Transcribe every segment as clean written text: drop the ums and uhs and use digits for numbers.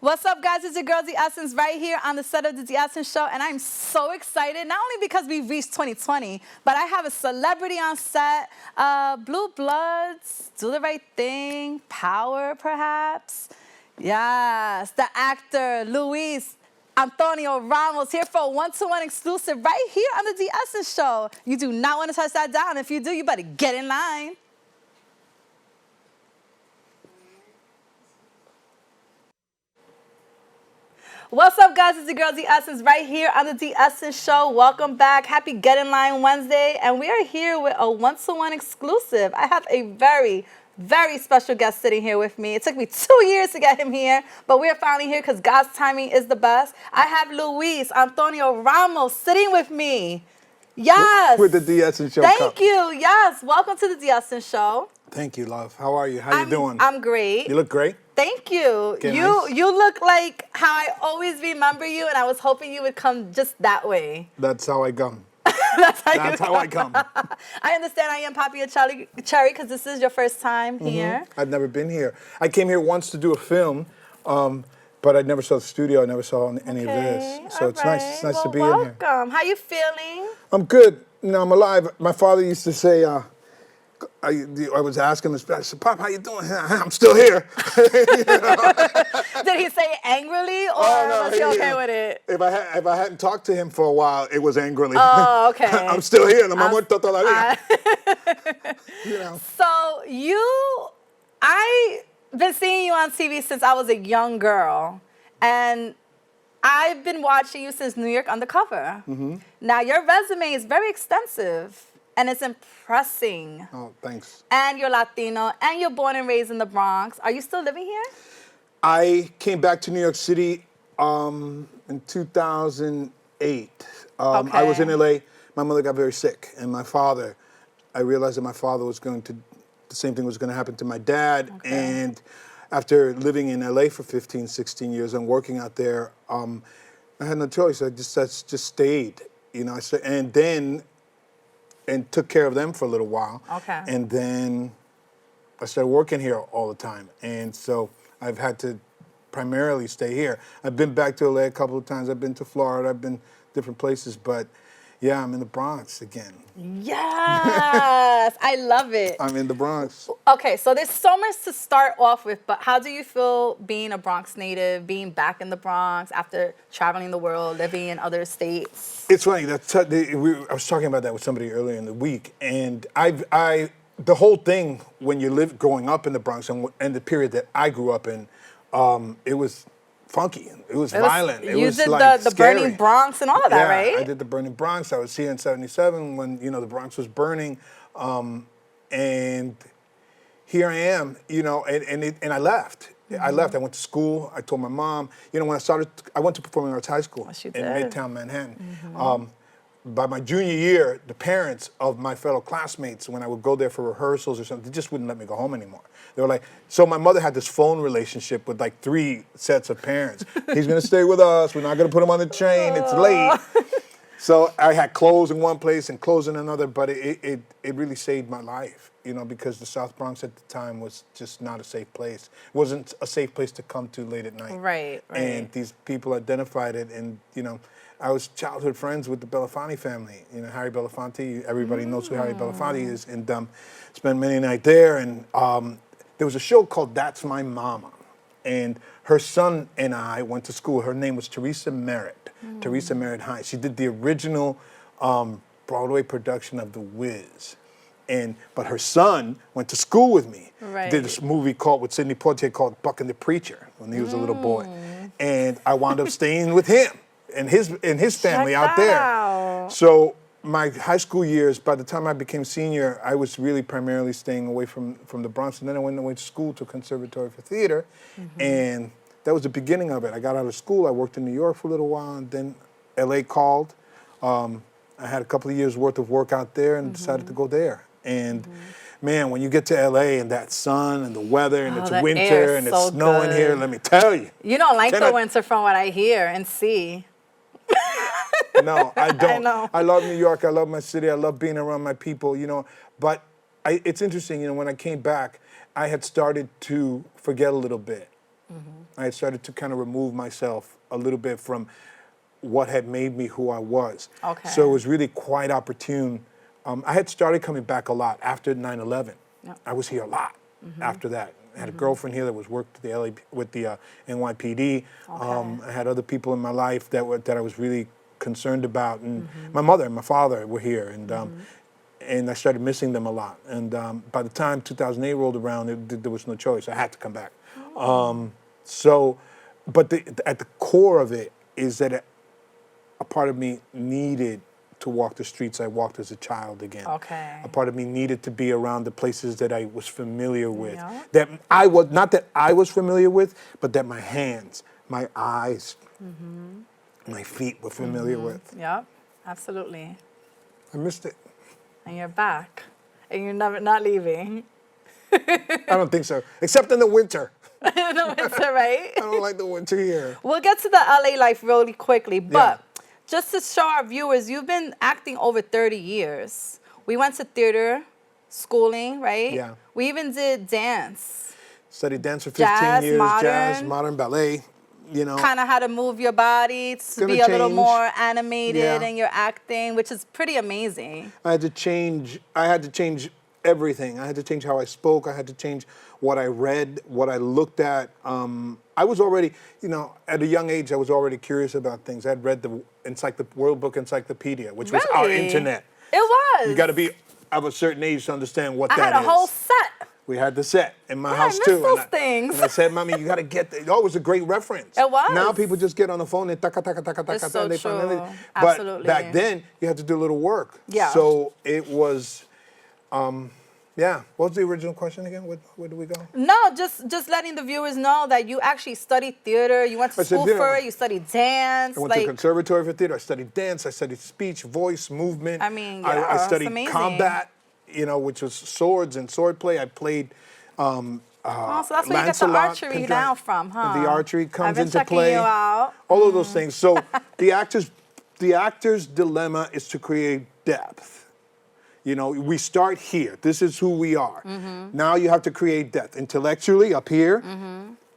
What's up, guys? It's your girl, D'essence, right here on the set of the D'essence Show, and I'm so excited, not only because we've reached 2020, but I have a celebrity on set, Blue Bloods, Do the Right Thing, Power, perhaps. Yes, the actor Luis Antonio Ramos here for a one-to-one exclusive right here on the D'essence Show. You do not want to touch that down. If you do, you better get in line. What's up, guys? It's your girl, D'essence, right here on the D'essence Show. Welcome back. Happy Get In Line Wednesday. And we are here with a one-to-one exclusive. I have a very, very special guest sitting here with me. It took me 2 years to get him here, but we're finally here because God's timing is the best. I have Luis Antonio Ramos sitting with me. Yes. With the D'essence Show. Thank you. Yes. Welcome to the D'essence Show. Thank you, love. How are you? How you doing? I'm great. You look great. Thank you. Nice. You look like how I always remember you, and I was hoping you would come just that way. That's how I come. That's how I come. I understand I am Poppy a Cherry because this is your first time here. I've never been here. I came here once to do a film, but I never saw the studio. I never saw any of this. So it's nice. It's nice to be in here. Welcome. How you feeling? I'm good. You know, I'm alive. My father used to say, I was asking him, I said, Pop, how you doing? I'm still here. Did he say it angrily, or was he okay with it? If I hadn't talked to him for a while, it was angrily. Oh, okay. I'm still here. I'm muerto todavía. You know. So I've been seeing you on TV since I was a young girl, and I've been watching you since New York Undercover. Now, your resume is very extensive. And it's impressing. Oh, thanks. And you're Latino, and you're born and raised in the Bronx. Are you still living here? I came back to New York City in 2008. I was in LA. My mother got very sick, and I realized that my father was the same thing was going to happen to my dad. Okay. And after living in LA for 15, 16 years and working out there, I had no choice. I just stayed, you know. And took care of them for a little while. Okay. And then I started working here all the time. And so I've had to primarily stay here. I've been back to LA a couple of times. I've been to Florida. I've been different places. But yeah, I'm in the Bronx again. Yes, I love it. I'm in the Bronx. Okay, so there's so much to start off with, but how do you feel being a Bronx native, being back in the Bronx after traveling the world, living in other states? It's funny. I was talking about that with somebody earlier in the week, and the whole thing when you live growing up in the Bronx and the period that I grew up in, it was funky. It was violent. It was did like the scary. Burning Bronx and all of that, right? I did the Burning Bronx. I was here in '77 when the Bronx was burning, and here I am. And I left. I left. I went to school. I told my mom. When I went to Performing Arts High School in Midtown Manhattan. By my junior year, the parents of my fellow classmates, when I would go there for rehearsals or something, they just wouldn't let me go home anymore. They were like, so my mother had this phone relationship with like 3 sets of parents. He's gonna stay with us. We're not gonna put him on the train. It's late. So I had clothes in one place and clothes in another, but it really saved my life, because the South Bronx at the time was just not a safe place. It wasn't a safe place to come to late at night. Right. And these people identified it, and I was childhood friends with the Belafonte family. Harry Belafonte, everybody knows who Harry Belafonte is, and spent many nights there. And there was a show called That's My Mama, and her son and I went to school. Her name was Teresa Merritt, Teresa Merritt High. She did the original Broadway production of The Wiz. But her son went to school with me. Right. Did this movie with Sidney Poitier called Buck and the Preacher when he was a little boy. And I wound up staying with him and his family out there. So my high school years, by the time I became senior, I was really primarily staying away from the Bronx. And then I went away to school to Conservatory for Theater. And that was the beginning of it. I got out of school. I worked in New York for a little while. And then LA called. I had a couple of years worth of work out there and decided to go there. And man, when you get to LA and that sun and the weather and it's winter and it's snowing here, let me tell you. You don't like the winter from what I hear and see. No, I don't. I know. I love New York. I love my city. I love being around my people, But it's interesting, when I came back, I had started to forget a little bit I had started to kind of remove myself a little bit from what had made me who I was. Okay. So it was really quite opportune. I had started coming back a lot after 9/11. Yep. I was here a lot after that. I had a girlfriend here that was worked at the with the NYPD. Okay. I had other people in my life that I was really concerned about, and my mother and my father were here, and I started missing them a lot. And by the time 2008 rolled around, there was no choice. I had to come back. But at the core of it is that a part of me needed to walk the streets I walked as a child again. Okay. A part of me needed to be around the places that I was familiar with. Yeah. That I was, not that I was familiar with, but that my hands, my eyes, my feet were familiar with. Yep, absolutely. I missed it. And you're back. And you're never not leaving. I don't think so. Except in the winter. No, it's all right. I don't like the winter here. We'll get to the LA life really quickly, but just to show our viewers, you've been acting over 30 years. We went to theater, schooling, right? Yeah. We even did dance. Studied dance for 15 Jazz, years, jazz, modern. modern ballet, you know. Kind of how to move your body to Gonna be a little change. more animated Yeah. in your acting, which is pretty amazing. I had to change everything. I had to change how I spoke. I had to change what I read, what I looked at. I was already, at a young age, I was already curious about things. I had read the World Book Encyclopedia, which was our Really? internet. It was. You got to be of a certain age to understand what I that is. had a whole set. We had the set in my Yeah, house I miss too. those things. And I said, "Mommy, you got to get that." Oh, it was a great reference. It was. Now people just get on the phone and taka taka taka taka. It's so and they find true. everything. Absolutely. But back then, you had to do a little work. Yeah. So it was, yeah. What was the original question again? Where do we go? No, just letting the viewers know that you actually studied theater. You went to I said school theater. for it. You studied dance. I went to conservatory for theater. I studied dance. I studied speech, voice, movement. I mean, I yeah, studied it's amazing. combat. Which was swords and sword play. I played. Oh, so that's where you get the Lancelot, archery now from, huh? The archery comes I've been into checking play. you out. All of those things. So the actor's dilemma is to create depth. We start here. This is who we are. Now you have to create depth intellectually up here.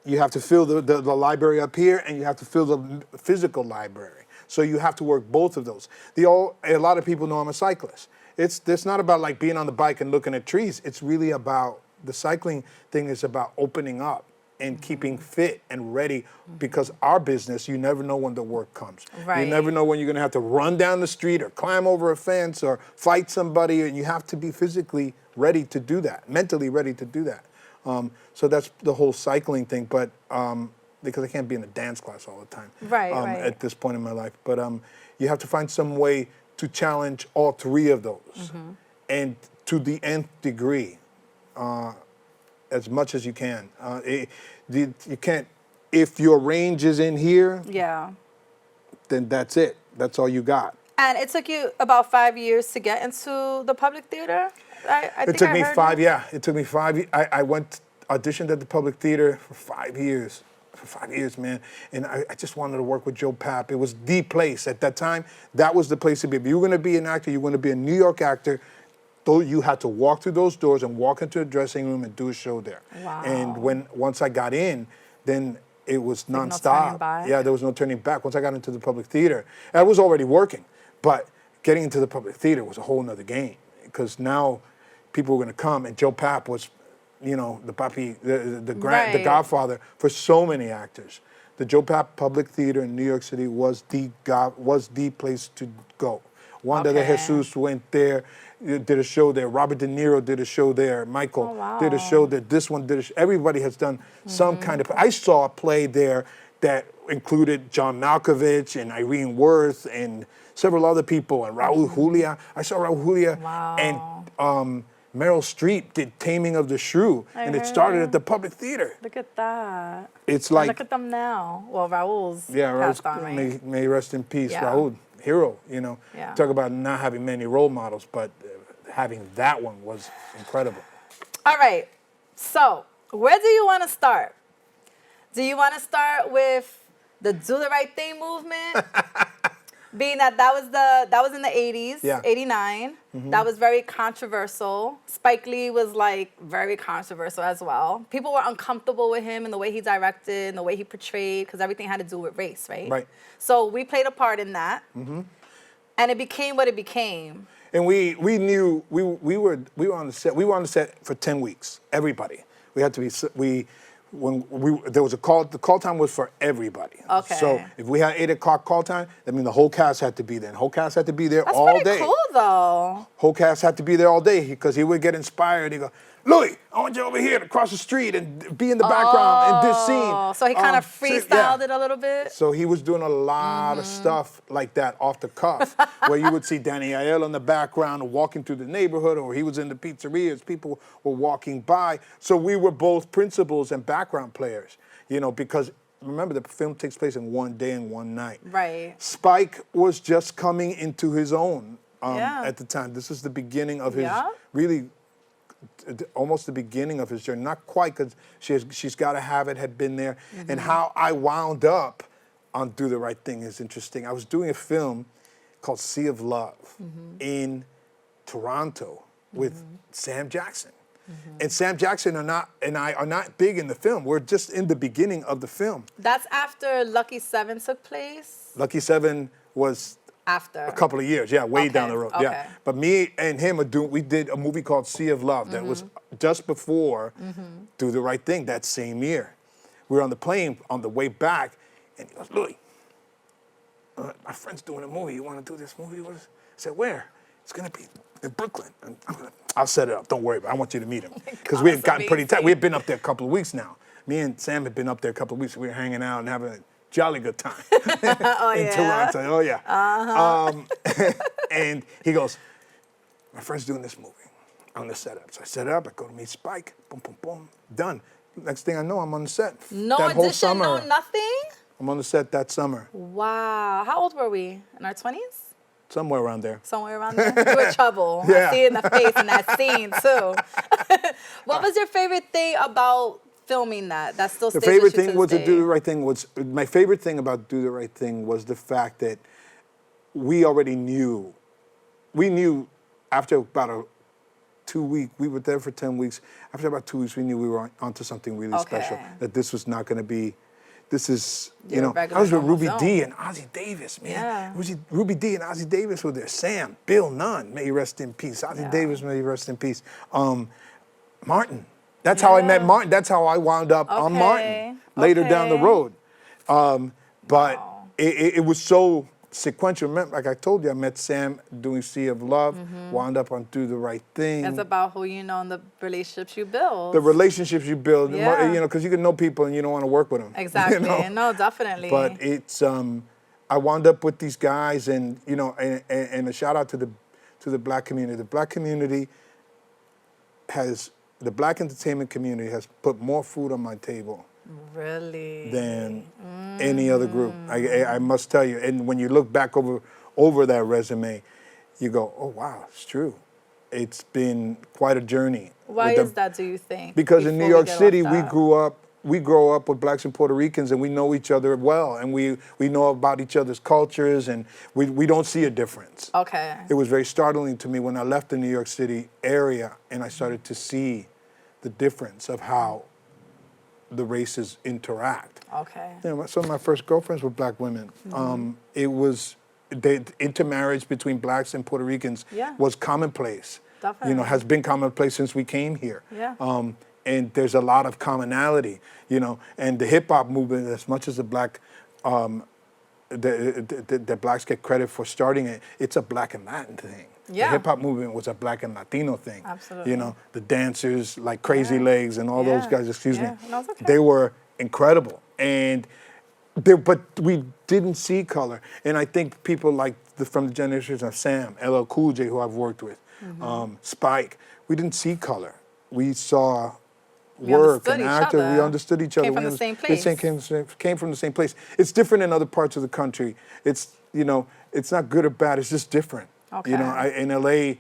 You have to fill the library up here, and you have to fill the physical library. So you have to work both of those. A lot of people know I'm a cyclist. It's not about like being on the bike and looking at trees. It's really about the cycling thing is about opening up and keeping fit and ready, because our business, you never know when the work comes. Right. You never know when you're going to have to run down the street or climb over a fence or fight somebody, and you have to be physically ready to do that, mentally ready to do that. So that's the whole cycling thing, but because I can't be in a dance class all the time Right. at this point in my life. But you have to find some way to challenge all three of those, and to the nth degree, as much as you can. You can't, if your range is in here, Yeah. then that's it. That's all you got. And it took you about 5 years to get into the public theater? I It think took I me heard 5, you. yeah. It took me 5. I auditioned at the public theater for 5 years. For 5 years, man. And I just wanted to work with Joe Papp. It was the place. At that time, that was the place to be. If you were going to be an actor, you were going to be a New York actor, though you had to walk through those doors and walk into a dressing room and do a show there. Wow. And once I got in, then it was no nonstop. turning back. Yeah, there was no turning back. Once I got into the public theater, I was already working, but getting into the public theater was a whole nother game, because now people were going to come, and Joe Papp was, the papi, the godfather for so many actors. The Joe Papp Public Theater in New York City was the place to go. Wanda de Jesus went there, did a show there. Robert De Niro did a show there. Michael did a show there. This one did a show. Everybody has done some kind of. I saw a play there that included John Malkovich and Irene Worth and several other people, and Raul Julia. I saw Raul Julia. Wow. And Meryl Streep did Taming of the Shrew, and it started at the public theater. Look at that. It's And like, look at them now. Well, Raul's Raul's, passed on, right? may rest in peace, Yeah. Raul, hero. Yeah. Talk about not having many role models, but having that one was incredible. All right. So, where do you want to start? Do you want to start with the Do the Right Thing movement? Being that was in the 80s, Yeah. 89. That was very controversial. Spike Lee was like very controversial as well. People were uncomfortable with him and the way he directed and the way he portrayed because everything had to do with race, right? Right. So we played a part in that. And it became what it became. And we knew we were on the set. We were on the set for 10 weeks. Everybody. We had to be there was a call. The call time was for everybody. Okay. So if we had 8 o'clock call time, that means the whole cast had to be there. And the whole cast had to be there all day. That's pretty cool, though. Whole cast had to be there all day because he would get inspired. He'd go, Louis, I want you over here to cross the street and be in the background in this scene. So he kind of freestyled it a little bit? So he was doing a lot of stuff like that off the cuff, where you would see Danny Aiello in the background walking through the neighborhood, or he was in the pizzerias, people were walking by. So we were both principals and background players, because remember the film takes place in one day and one night. Right. Spike was just coming into his own at the time. This is the beginning of his really almost the beginning of his journey. Not quite, because she's Gotta Have It had been there. And how I wound up on Do the Right Thing is interesting. I was doing a film called Sea of Love in Toronto with Sam Jackson. And Sam Jackson and I are not big in the film. We're just in the beginning of the film. That's after Lucky 7 took place? Lucky 7 was after a couple of years, way down the road, okay. But me and him we did a movie called Sea of Love that was just before Do the Right Thing that same year. We were on the plane on the way back, and he goes, Louis, my friend's doing a movie. You want to do this movie with us? I said, where? It's gonna be in Brooklyn. And I'll set it up. Don't worry about it. I want you to meet him because we had gotten pretty tight. We had been up there a couple of weeks now. Me and Sam had been up there a couple of weeks. We were hanging out and having a jolly good time in Toronto. Oh, yeah. And he goes, my friend's doing this movie. I'm going to set up. So I set it up. I go to meet Spike. Boom, boom, boom. Done. Next thing I know, I'm on the set. No that whole audition, summer, no nothing? I'm on the set that summer. Wow. How old were we? In our 20s? Somewhere around there. Somewhere around there? You were trouble. Yeah. I see it in the face in that scene, too. What was your favorite thing about filming that still stays The favorite with you thing to was this to Do day? the Right Thing was, my favorite thing about Do the Right Thing was the fact that we already knew. We knew after about 2 weeks, we were there for 10 weeks. After about 2 weeks, we knew we were onto something really special. That this was not going to be, this is, I was with Ruby D and Ozzie Davis, man. Yeah. Ruby D and Ozzie Davis were there. Sam, Bill Nunn, may he rest in peace. Ozzie Davis, may he rest in peace. Martin. That's how I met Martin. That's how I wound up on Martin later down the road. But it was so sequential. Remember, like I told you, I met Sam doing Sea of Love, wound up on Do the Right Thing. It's about who you know and the relationships you build. The relationships you build, because you can know people and you don't want to work with them. Exactly. No, definitely. But it's, I wound up with these guys, and and a shout out to the Black community. The Black community the Black entertainment community has put more food on my table than any other group. I must tell you. And when you look back over that resume, you go, oh, wow, it's true. It's been quite a journey. Why is that, do you think? Because in New York City, we grow up with Blacks and Puerto Ricans, and we know each other well, and we know about each other's cultures, and we don't see a difference. Okay. It was very startling to me when I left the New York City area, and I started to see the difference of how the races interact. Okay. Some of my first girlfriends were Black women. It was the intermarriage between Blacks and Puerto Ricans was commonplace. Definitely. Has been commonplace since we came here. Yeah. And there's a lot of commonality, and the hip hop movement, as much as the Black, the Blacks get credit for starting it, it's a Black and Latin thing. Yeah. The hip hop movement was a Black and Latino thing. Absolutely. The dancers like Crazy Legs and all those guys, excuse me, No, it's okay. they were incredible. But we didn't see color. And I think people like from the generations of Sam, LL Cool J, who I've worked with, Spike, we didn't see color. We saw work and actor. We understood each other. Came from the same place. Came from the same place. It's different in other parts of the country. It's it's not good or bad. It's just different. Okay. In LA,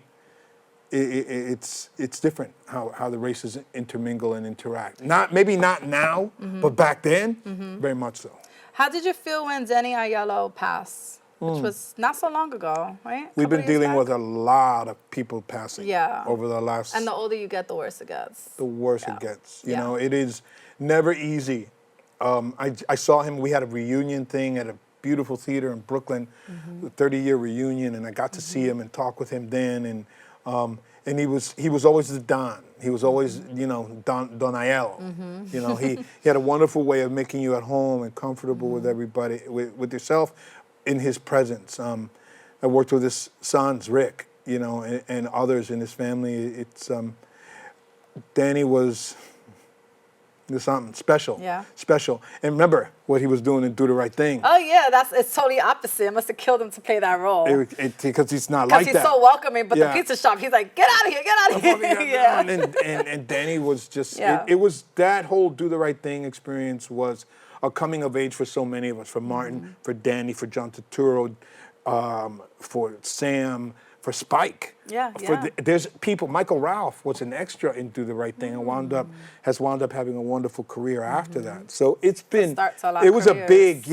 it's different how the races intermingle and interact. Maybe not now, but back then, very much so. How did you feel when Danny Aiello passed? which was not so long ago, right? We've been dealing back. with a lot of people passing over the last... And the older you get, the worse it gets. The worse it gets. You know, it is never easy. I saw him, we had a reunion thing at a beautiful theater in Brooklyn, a 30-year reunion, and I got to see him and talk with him then, and he was always the Don. He was always, you know, Donael. You know, he had a wonderful way of making you at home and comfortable with everybody, with yourself in his presence. I worked with his sons, Rick, you know, and others in his family. It's Danny was something special. Yeah. Special. And remember what he was doing in Do the Right Thing. Oh yeah, it's totally opposite. It must have killed him to play that role. Because he's not like that. Because he's so welcoming, but the pizza shop, he's like, get out of here, get out of here. And Danny was just, it was that whole Do the Right Thing experience was a coming of age for so many of us, for Martin, for Danny, for John Turturro, for Sam, for Spike. There's people. Michael Ralph was an extra in Do the Right Thing and has wound up having a wonderful career after that. So it's been, it was a big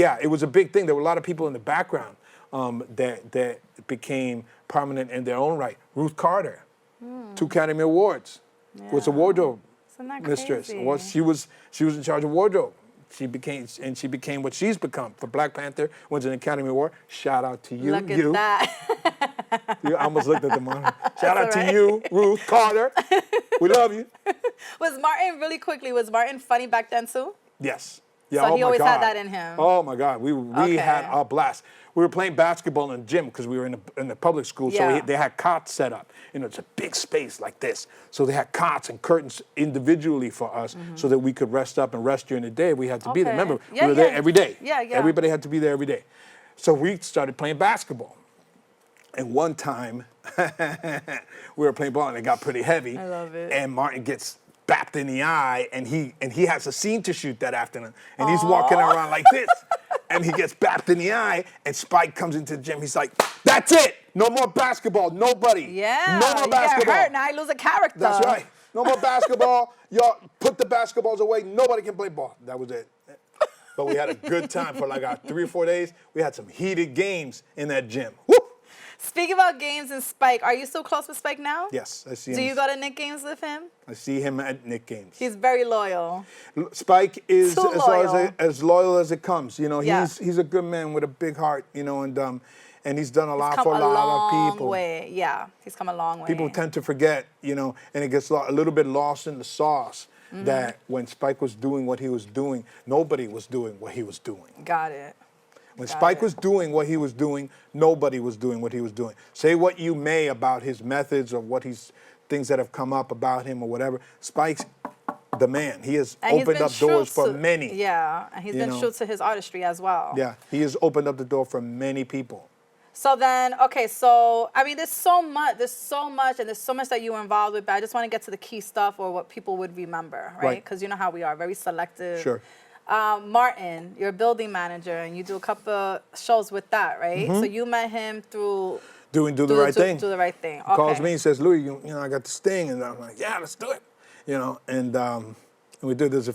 thing. There were a lot of people in the background that became prominent in their own right. Ruth Carter, 2 Academy Awards, was a wardrobe mistress. She was in charge of wardrobe. She became what she's become. For Black Panther, wins an Academy Award. Shout out to you. Look at that. You almost looked at the monitor. Shout out to you, Ruth Carter. We love you. Was Martin funny back then too? Yes. Yeah, so he always had that in him. Oh my God, we had a blast. We were playing basketball in the gym because we were in the public school, so they had cots set up. You know, it's a big space like this. So they had cots and curtains individually for us so that we could rest up and rest during the day. We had to be there. Remember, we were there every day. Everybody had to be there every day. So we started playing basketball. And one time, we were playing ball and it got pretty heavy. I love it. And Martin gets bapped in the eye, and he has a scene to shoot that afternoon. And he's walking around like this. And he gets bapped in the eye, and Spike comes into the gym. He's like, that's it. No more basketball. Nobody. Yeah. No more basketball. You get hurt, now I lose a character. That's right. No more basketball. Y'all put the basketballs away. Nobody can play ball. That was it. But we had a good time for like 3 or 4 days. We had some heated games in that gym. Woo! Speaking about games and Spike, are you still close with Spike now? Yes, I see him. Do you go to Knick games with him? I see him at Knick games. He's very loyal. Spike is as loyal as it comes. You know, he's a good man with a big heart. You know, and he's done a lot for a lot of people. Yeah, he's come a long way. People tend to forget, you know, and it gets a little bit lost in the sauce. That when Spike was doing what he was doing, nobody was doing what he was doing. Got it. When Spike was doing what he was doing, nobody was doing what he was doing. Say what you may about his methods or things that have come up about him or whatever. Spike's the man. He has opened up doors for many. Yeah, and he's been true to his artistry as well. Yeah, he has opened up the door for many people. So then, okay, so, I mean, there's so much, and there's so much that you were involved with, but I just want to get to the key stuff or what people would remember, right? Because you know how we are, very selective. Sure. Martin, you're a building manager, and you do a couple shows with that, right? So you met him through... Do the Right Thing. Do the Right Thing, okay. He calls me and says, Louis, you know, I got this thing, and I'm like, yeah, let's do it. You know, and we do, there's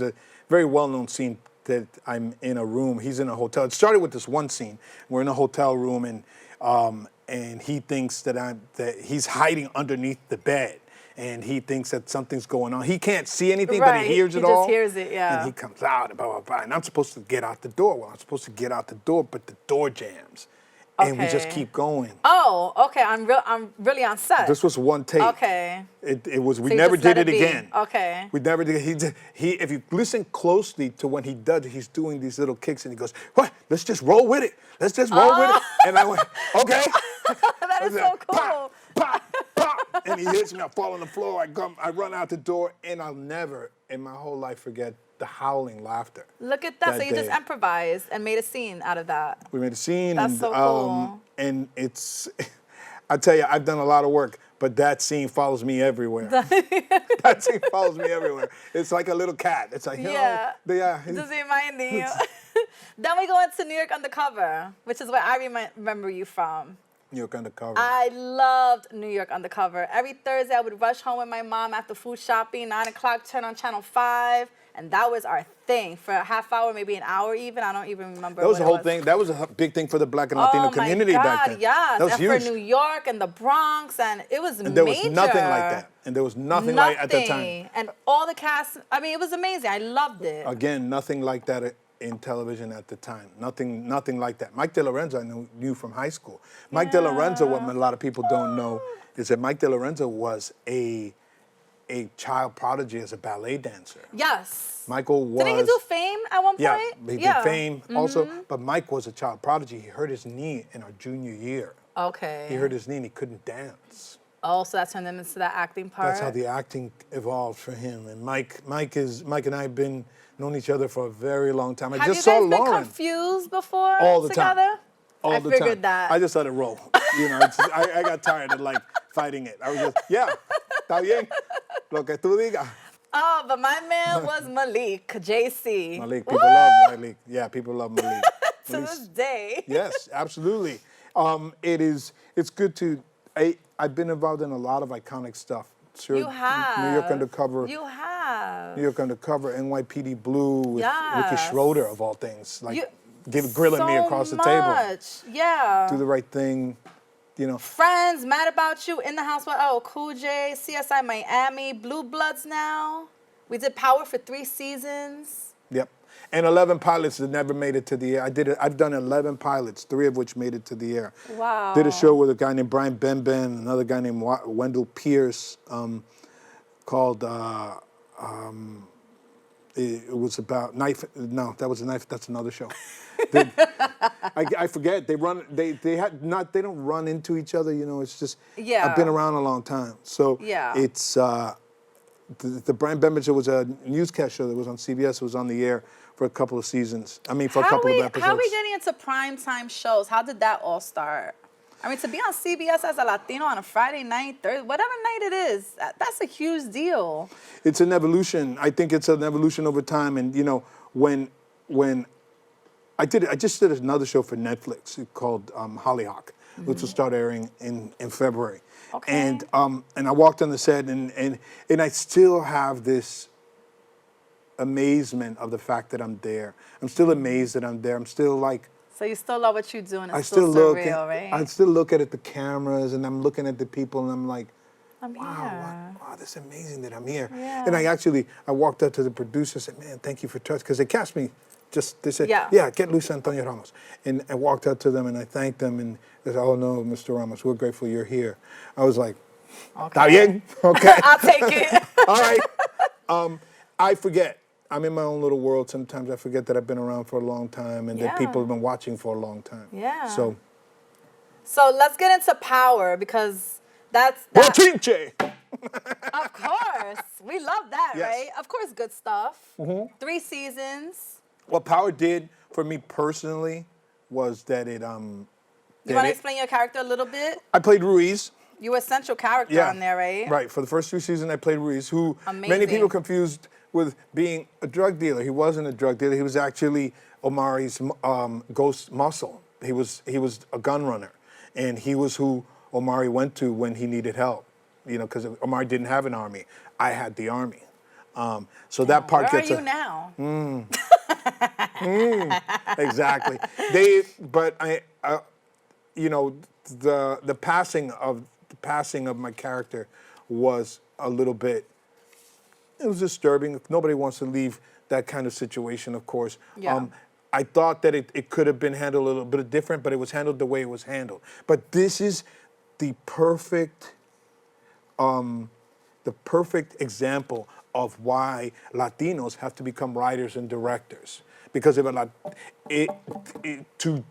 a very well-known scene that I'm in a room. He's in a hotel. It started with this one scene. We're in a hotel room, and he thinks that he's hiding underneath the bed, and he thinks that something's going on. He can't see anything, but he hears it all. He just hears it, yeah. And he comes out, and blah, blah, blah. And I'm supposed to get out the door. Well, I'm supposed to get out the door, but the door jams. And we just keep going. Oh, okay. I'm really on set. This was one take. Okay. It was. We never did it again. Okay. We never did. He. If you listen closely to when he does, he's doing these little kicks, and he goes, "What? Let's just roll with it. Let's just roll with it." And I went, "Okay." That is so cool. Pop, pop, pop. And he hits me. I fall on the floor. I run out the door, and I'll never in my whole life forget the howling laughter. Look at that. So you just improvised and made a scene out of that. We made a scene. That's so cool. And it's, I tell you, I've done a lot of work, but that scene follows me everywhere. That scene follows me everywhere. It's like a little cat. It's like, just reminding you. Then we go into New York Undercover, which is where I remember you from. New York Undercover. I loved New York Undercover. Every Thursday, I would rush home with my mom after food shopping, 9 o'clock, turn on Channel 5, and that was our thing for a half hour, maybe an hour even. I don't even remember That was what the whole it was. thing. That was a big thing for the Black and Latino community back then. Yes. That was and huge. for New York and the Bronx, and it was And there major. was nothing like that. And there was nothing like at the time. And all the cast, I mean, it was amazing. I loved it. Again, nothing like that in television at the time. Nothing like that. Mike De Lorenzo I knew from high school. Mike De Lorenzo, what a lot of people don't know, is that Mike De Lorenzo was a child prodigy as a ballet dancer. Yes. Michael was... Didn't he do Fame at one point? Yeah, he did Fame also. But Mike was a child prodigy. He hurt his knee in our junior year. Okay. He hurt his knee and he couldn't dance. Oh, so that turned him into that acting part? That's how the acting evolved for him. And Mike and I have been known each other for a very long time. I Have just you saw guys Lauren. been confused before All the together? time. All I the figured time. that. I just let it roll. You know, I got tired of like fighting it. I was just, yeah, está bien, lo que tú digas. Oh, but my man was Malik, JC. Malik, people love Malik. Yeah, people love Malik. To this day. Yes, absolutely. It's good to, I've been involved in a lot of iconic stuff. Sure, You have. New York Undercover. You have. New York Undercover, NYPD Blue with Yes. Ricky Schroeder of all things. Like grilling me across the so table. much. Yeah. Do the right thing, you know. Friends, Mad About You, In the House with Cool J, CSI Miami, Blue Bloods now. We did Power for 3 seasons. Yep. And 11 pilots that never made it to the air. I've done 11 pilots, 3 of which made it to the air. Wow. Did a show with a guy named Brian Benben, another guy named Wendell Pierce, called, it was about knife. No, that was a knife. That's another show. I forget. They don't run into each other. You know, it's just. Yeah. I've been around a long time, so Yeah. it's the Brian Benben show was a newscast show that was on CBS. It was on the air for a couple of seasons. I mean, for a couple of episodes. How are we getting into primetime shows? How did that all start? I mean, to be on CBS as a Latino on a Friday night, whatever night it is, that's a huge deal. It's an evolution. I think it's an evolution over time. And you know, when I just did another show for Netflix called Hollyhock, which will start airing in February. Okay. And I walked on the set and I still have this amazement of the fact that I'm there. I'm still amazed that I'm there. I'm still like. So you still love what you're doing. It's I still still surreal, right? I still look at the cameras and I'm looking at the people and I'm like, I'm wow, here. wow, that's amazing that I'm here. Yeah. And I walked up to the producer and said, man, thank you for trusting, because they cast me. They said, Yeah. get Luis Antonio Ramos. And I walked up to them and I thanked them and they said, oh no, Mr. Ramos, we're grateful you're here. I was like, está bien, okay. I'll take it. All right. I forget. I'm in my own little world. Sometimes I forget that I've been around for a long time and that people have been watching for a long time. Yeah. So let's get into Power, because that's Bochinche. Of course. We love that, Yes. right? Of course, good stuff. 3 seasons. What Power did for me personally was that it You want to explain your character a little bit? I played Ruiz. You were a central character on there, right? Right. For the first 3 seasons, I played Ruiz, who many Amazing. people confused with being a drug dealer. He wasn't a drug dealer. He was actually Omari's ghost muscle. He was a gun runner, and he was who Omari went to when he needed help. You know, because Omari didn't have an army. I had the army. So that part Where gets. are you now? Exactly. You know, the passing of my character was a little bit. It was disturbing. Nobody wants to leave that kind of situation, of course. Yeah. I thought that it could have been handled a little bit different, but it was handled the way it was handled. But this is the perfect example of why Latinos have to become writers and directors. Because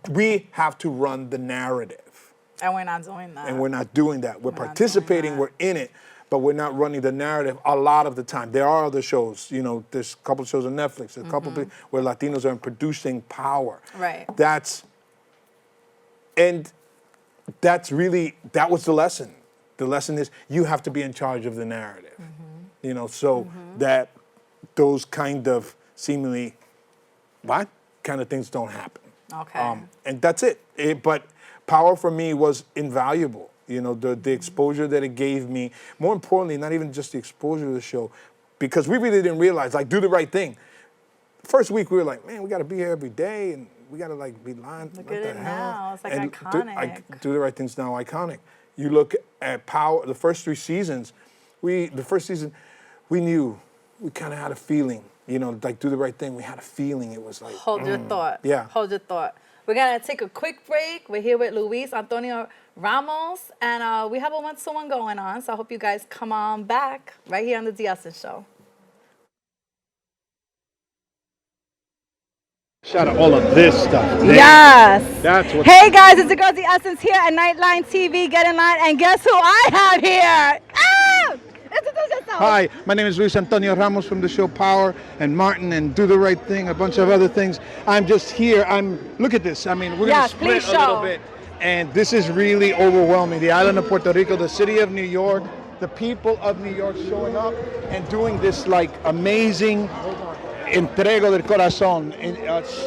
we have to run the narrative. And we're not doing that. And we're not doing that. We're not doing participating, that. we're in it, but we're not running the narrative a lot of the time. There are other shows, you know, there's a couple of shows on Netflix, there's a couple of where Latinos are in producing power. Right. That was the lesson. The lesson is you have to be in charge of the narrative. You know, so that those kind of seemingly, kind of things don't happen. Okay. And that's it. But Power for me was invaluable. You know, the exposure that it gave me. More importantly, not even just the exposure to the show, because we really didn't realize, like, Do the Right Thing. First week we were like, man, we got to be here every day, and we got to like be lying. Look what at the it hell? now. It's like And iconic. Do the Right Thing's now iconic. You look at Power, the first 3 seasons, the first season, we knew, we kind of had a feeling, you know, like Do the Right Thing, we had a feeling. It was like, Hold your thought. Yeah. Hold your thought. We're going to take a quick break. We're here with Luis Antonio Ramos, and we have a one-to-one going on, so I hope you guys come on back right here on the D'essence Show. Shout out all of this stuff. Yes. That's what. Hey guys, it's the girl D'essence here at Nightline TV, GetInLine, and guess who I have here? Ah! Introduce yourself. Hi, my name is Luis Antonio Ramos from the show Power and Martin and Do the Right Thing, a bunch of other things. I'm just here. Look at this. I mean, we're Yes, going to please split a little show. bit. And this is really overwhelming. The island of Puerto Rico, the city of New York, the people of New York showing up and doing this like amazing entrego del corazón,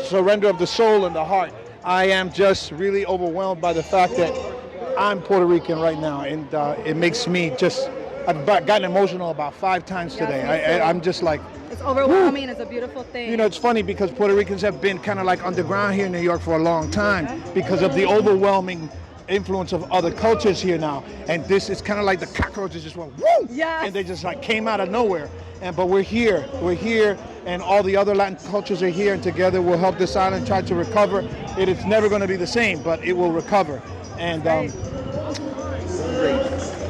surrender of the soul and the heart. I am just really overwhelmed by the fact that I'm Puerto Rican right now, and it makes me just, I've gotten emotional about 5 times today. I'm just like, It's overwhelming. It's a beautiful thing. you know, it's funny because Puerto Ricans have been kind of like underground here in New York for a long time because of the overwhelming influence of other cultures here now. And this is kind of like the cockroaches just went, woo! Yes. And they just like came out of nowhere. But we're here, and all the other Latin cultures are here, and together we'll help this island try to recover. It is never going to be the same, but it will recover. And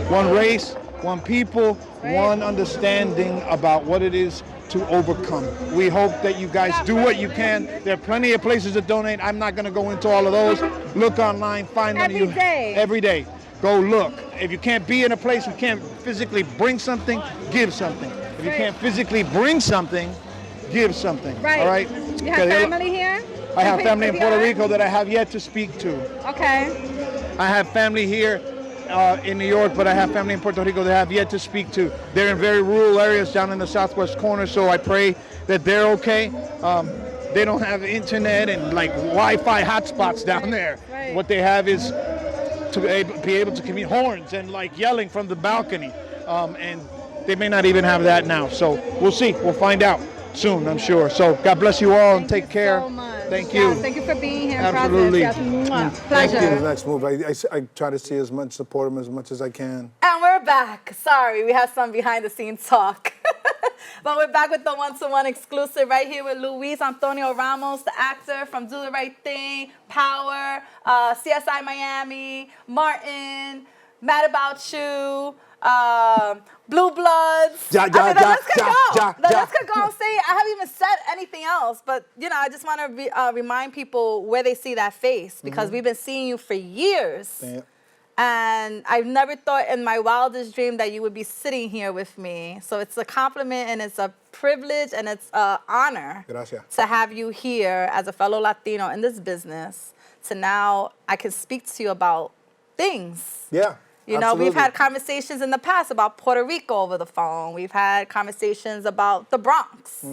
one race, one people, one understanding about what it is to overcome. We hope that you guys do what you can. There are plenty of places to donate. I'm not going to go into all of those. Look online, find them. Every day. Go look. If you can't be in a place, you can't physically bring something, give something. If you can't physically bring something, give something. Right. All right? You have family here? I have family in Puerto Rico that I have yet to speak to. Okay. I have family here in New York, but I have family in Puerto Rico that I have yet to speak to. They're in very rural areas down in the southwest corner, so I pray that they're okay. They don't have internet and like Wi-Fi hotspots down there. Right. What they have is to be able to commute horns and like yelling from the balcony. And they may not even have that now. So we'll see. We'll find out soon, I'm sure. So God bless you all and take care. So much. Thank you. Yes, thank you for being here. Absolutely. Yes, mwah. Thank you. Pleasure. The next move. I try to see as much, support them as much as I can. And we're back. Sorry, we have some behind the scenes talk. But we're back with the one-to-one exclusive right here with Luis Antonio Ramos, the actor from Do the Right Thing, Power, CSI Miami, Martin, Mad About You, Blue Bloods. The list could go. Say I haven't even said anything else, but you know, I just want to remind people where they see that face because we've been seeing you for years. Yeah. And I've never thought in my wildest dream that you would be sitting here with me. So it's a compliment and it's a privilege and it's an honor Gracias. to have you here as a fellow Latino in this business. So now I can speak to you about things. Yeah. You know, we've absolutely. had conversations in the past about Puerto Rico over the phone. We've had conversations about the Bronx.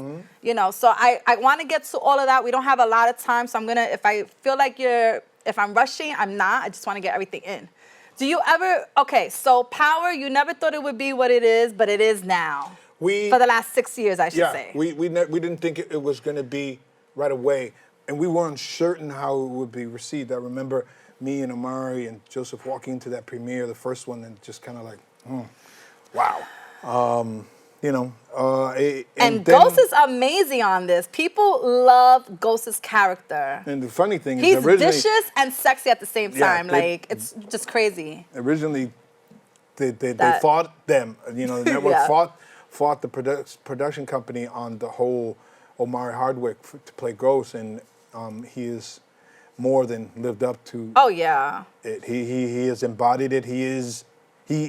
You know, so I want to get to all of that. We don't have a lot of time, so I'm going to, if I feel like if I'm rushing, I'm not. I just want to get everything in. Do you ever, okay, so Power, you never thought it would be what it is, but it is now. For the last 6 years, I should say. We didn't think it was going to be right away, and we weren't certain how it would be received. I remember me and Amari and Joseph walking into that premiere, the first one, and just kind of like, wow. You know. And Ghost is amazing on this. People love Ghost's character. And the funny thing is, He's originally, vicious and sexy at the same time. Yeah, Like, it's just crazy. originally they fought them. You know, the network Yeah. fought the production company on the whole Omari Hardwick to play Ghost, and he is more than lived up to Oh, yeah. it. He has embodied it. He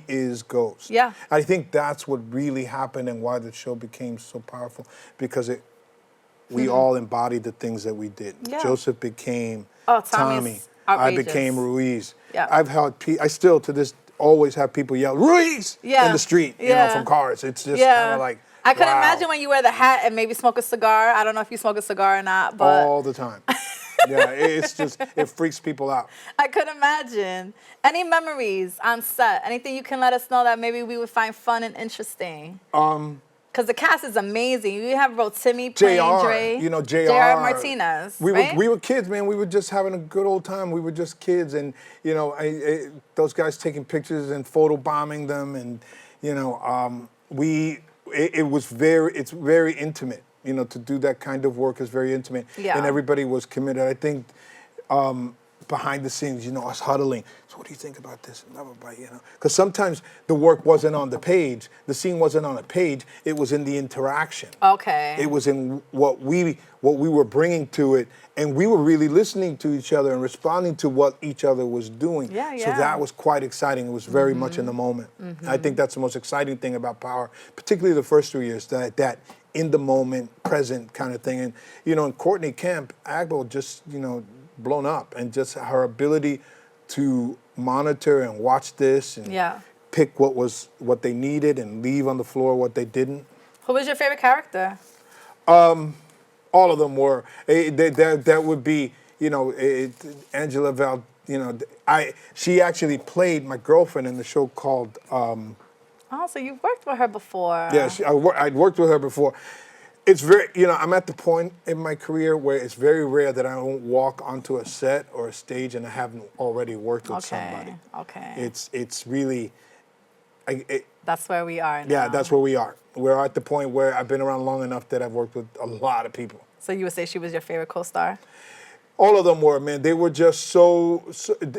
is Ghost. Yeah. I think that's what really happened and why the show became so powerful, because we all embodied the things that we did. Yeah. Joseph became Tommy's Tommy. I outrageous. became Ruiz. Yeah. I still to this always have people yell Ruiz in the street, you know, from cars. It's just kind of like, I could wow. imagine when you wear the hat and maybe smoke a cigar. I don't know if you smoke a cigar or not, but all the time. Yeah, it's just, it freaks people out. I could imagine. Any memories on set? Anything you can let us know that maybe we would find fun and interesting? Because the cast is amazing. You have Rotimi playing Dre. You know, J.R. Martinez, right? We were kids, man. We were just having a good old time. We were just kids, and you know, those guys taking pictures and photo bombing them, and you know, it's very intimate. You know, to do that kind of work is very intimate, and everybody was committed. I think behind the scenes, you know, us huddling. So what do you think about this? Blah, blah, blah, you know, because sometimes the work wasn't on the page, the scene wasn't on the page. It was in the interaction. Okay. It was in what we were bringing to it, and we were really listening to each other and responding to what each other was doing. Yeah, So that was quite exciting. It was very much in the moment. I think that's the most exciting thing about Power, particularly the first 3 years. That in the moment, present kind of thing. And you know, in Courtney Kemp, Agbo just blown up, and just her ability to monitor and watch this and pick what they needed and leave on the floor what they didn't. Who was your favorite character? All of them were. That would be, you know, Angela Val. You know, she actually played my girlfriend in the show called. Oh, so you've worked with her before? Yeah, I'd worked with her before. It's very, you know, I'm at the point in my career where it's very rare that I don't walk onto a set or a stage and I haven't already worked with somebody. Okay. It's really. That's where we are now. Yeah, that's where we are. We're at the point where I've been around long enough that I've worked with a lot of people. So you would say she was your favorite co-star? All of them were, man. They were just so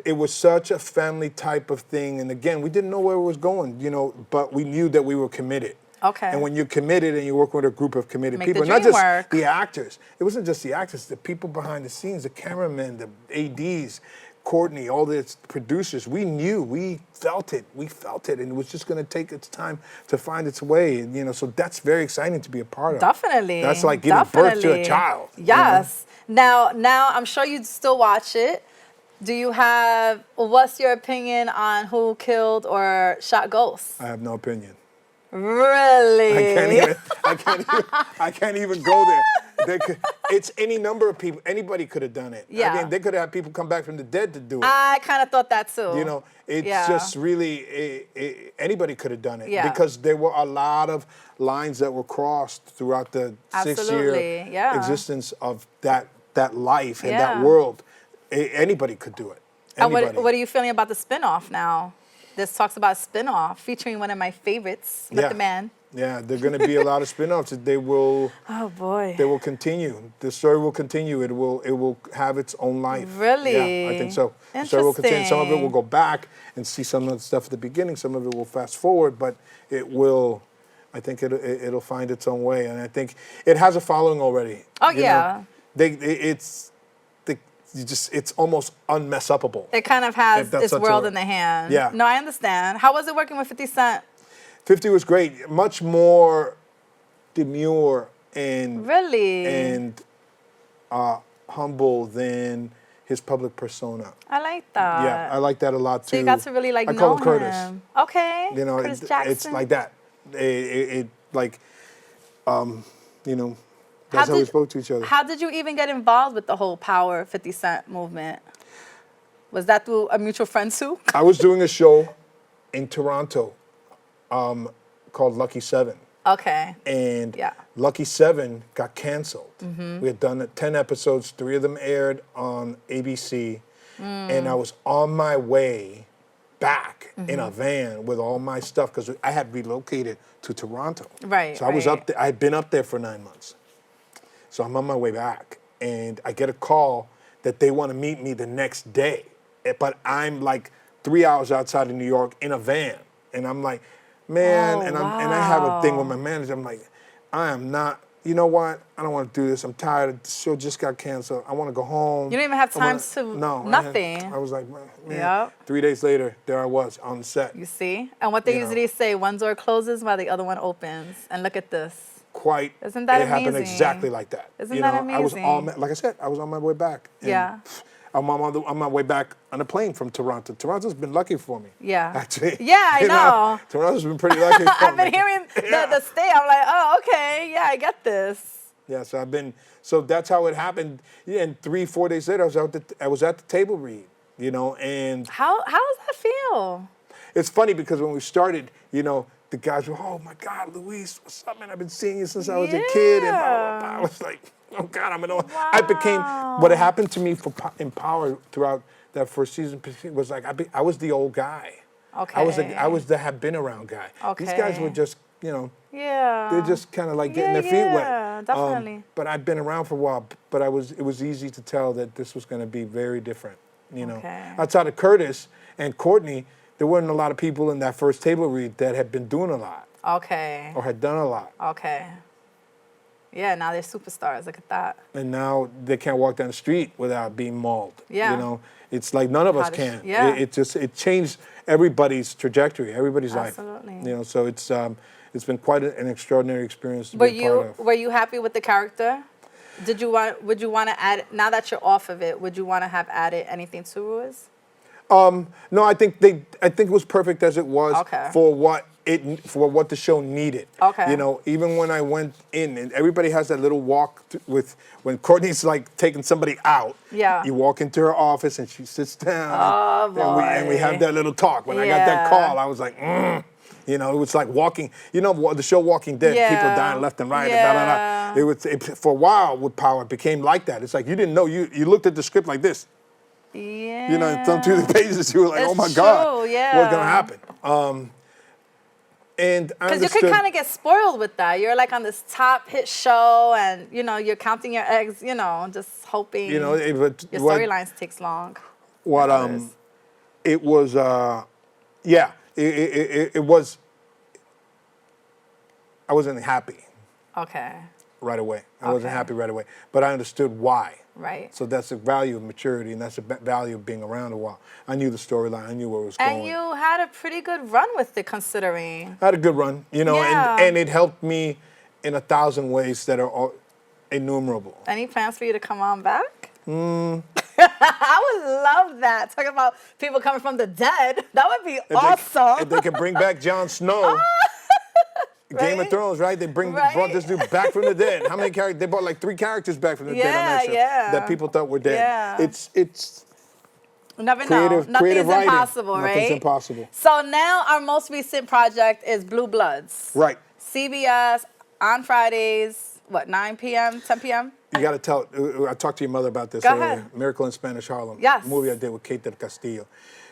it was such a family type of thing. And again, we didn't know where it was going, you know, but we knew that we were committed. Okay. And when you're committed and you work with a group of committed Make people, the not dream just work. the actors. It wasn't just the actors, the people behind the scenes, the cameramen, the ADs, Courtney, all the producers. We knew, we felt it, and it was just going to take its time to find its way. And, you know, so that's very exciting to be a part of. Definitely. That's like giving birth to a child. Yes. You know? Now I'm sure you still watch it. What's your opinion on who killed or shot Ghost? I have no opinion. Really? I can't even go there. It's any number of people. Anybody could have done it. Yeah. I mean, they could have people come back from the dead to do it. I kind of thought that too. You know, it's just really, anybody could have done it. Yeah. Because there were a lot of lines that were crossed throughout the 6-year existence of that life and that world. Anybody could do it. Anybody. And what are you feeling about the spinoff now? This talks about a spinoff featuring one of my favorites, the Man. Yeah, there are going to be a lot of spinoffs. They will. Oh boy. They will continue. The story will continue. It will have its own life. Really? Yeah, I think so. The story will continue. Some of it will go back and see some of the stuff at the beginning. Some of it will fast forward, but it will. I think it'll find its own way, and I think it has a following already. Oh yeah. It's almost unmess-upable. It kind of has its world in the hand. Yeah. No, I understand. How was it working with 50 Cent? 50 was great. Much more demure and humble than his public persona. I like that. Yeah, I like that a lot too. So you got to really I know call him Curtis. him. Okay. You know, Curtis Jackson. it's like that. You know. That's how we spoke to each other. How did you even get involved with the whole Power 50 Cent movement? Was that through a mutual friend too? I was doing a show in Toronto called Lucky 7. Okay. And Lucky 7 got canceled. We had done 10 episodes. 3 of them aired on ABC. And I was on my way back in a van with all my stuff because I had relocated to Toronto. Right. So I was up there. I had been up there for 9 months. So I'm on my way back, and I get a call that they want to meet me the next day. But I'm like 3 hours outside of New York in a van. And I'm like, man, and I have a thing with my manager. I'm like, I am not, you know what? I don't want to do this. I'm tired. The show just got canceled. I want to go home. You don't even have time nothing. I was like, man. 3 days later, there I was on the set. You see? And what they usually say, one door closes while the other one opens. And look at this. Isn't that amazing? It happened exactly like that. Isn't that amazing? Like I said, I was on my way back. Yeah. I'm on my way back on a plane from Toronto. Toronto's been lucky for me. Yeah. Actually. Yeah, I know. Toronto's been pretty lucky for me. I've been hearing the stay. I'm like, oh, okay. Yeah, I get this. Yeah, so that's how it happened. Yeah, and 3-4 days later, I was at the table read, and How does that feel? it's funny because when we started, the guys were, oh my God, Luis, what's up, man? I've been seeing you since I was a kid, and blah, blah, blah. I was like, oh God, I became, what had happened to me in Power throughout that first season was like, I was the old guy. Okay. I was the have been around guy. Okay. These guys were just, Yeah. they're just kind of like getting their feet wet. Yeah, definitely. But I'd been around for a while, but it was easy to tell that this was going to be very different, Okay. Outside of Curtis and Courtney, there weren't a lot of people in that first table read that had been doing a lot. Okay. Or had done a lot. Okay. Yeah, now they're superstars. Look at that. And now they can't walk down the street without being mauled. Yeah. It's like none of us can. Yeah. It changed everybody's trajectory, everybody's life. Absolutely. So it's been quite an extraordinary experience to be a part of. Were you happy with the character? Would you want to add, now that you're off of it, would you want to have added anything to Ruiz? No, I think it was perfect as it was Okay. for what the show needed. Okay. Even when I went in, and everybody has that little walk with when Courtney's like taking somebody out. Yeah. You walk into her office and she sits down. Oh, and we have that little talk. When I got that call, I was like, it was like walking. The show Walking Dead. Yeah. People dying left and right. Yeah. And for a while with Power, it became like that. It's like you didn't know. You looked at the script like this. Yeah. Thumb through the pages, you were like, It's oh my God, true, yeah. what's gonna happen? And I Because you understood. could kind of get spoiled with that. You're like on this top hit show, and you're counting your eggs. Just hoping. Your storylines takes long. It was. It was. I wasn't happy Okay. right away. I wasn't happy right away, but I understood why. Right. So that's the value of maturity, and that's the value of being around a while. I knew the storyline. I knew where it was going. And you had a pretty good run with it, considering. I had a good run, Yeah. and it helped me in 1,000 ways that are innumerable. Any plans for you to come on back? I would love that. Talking about people coming from the dead. That would be awesome. If they could bring back Jon Snow. Game of Thrones, right? They brought this dude back from the dead. How many characters? They brought like 3 characters back from the dead on that show that people thought were dead. Yeah. It's Never creative, know. Nothing's creative writing. impossible, right? Nothing's impossible. So now our most recent project is Blue Bloods. Right. CBS on Fridays, 9 p.m., 10 p.m.? You got to tell. I talked to your mother about this Go earlier. ahead. Miracle in Spanish Harlem. Yes. A movie I did with Kate del Castillo.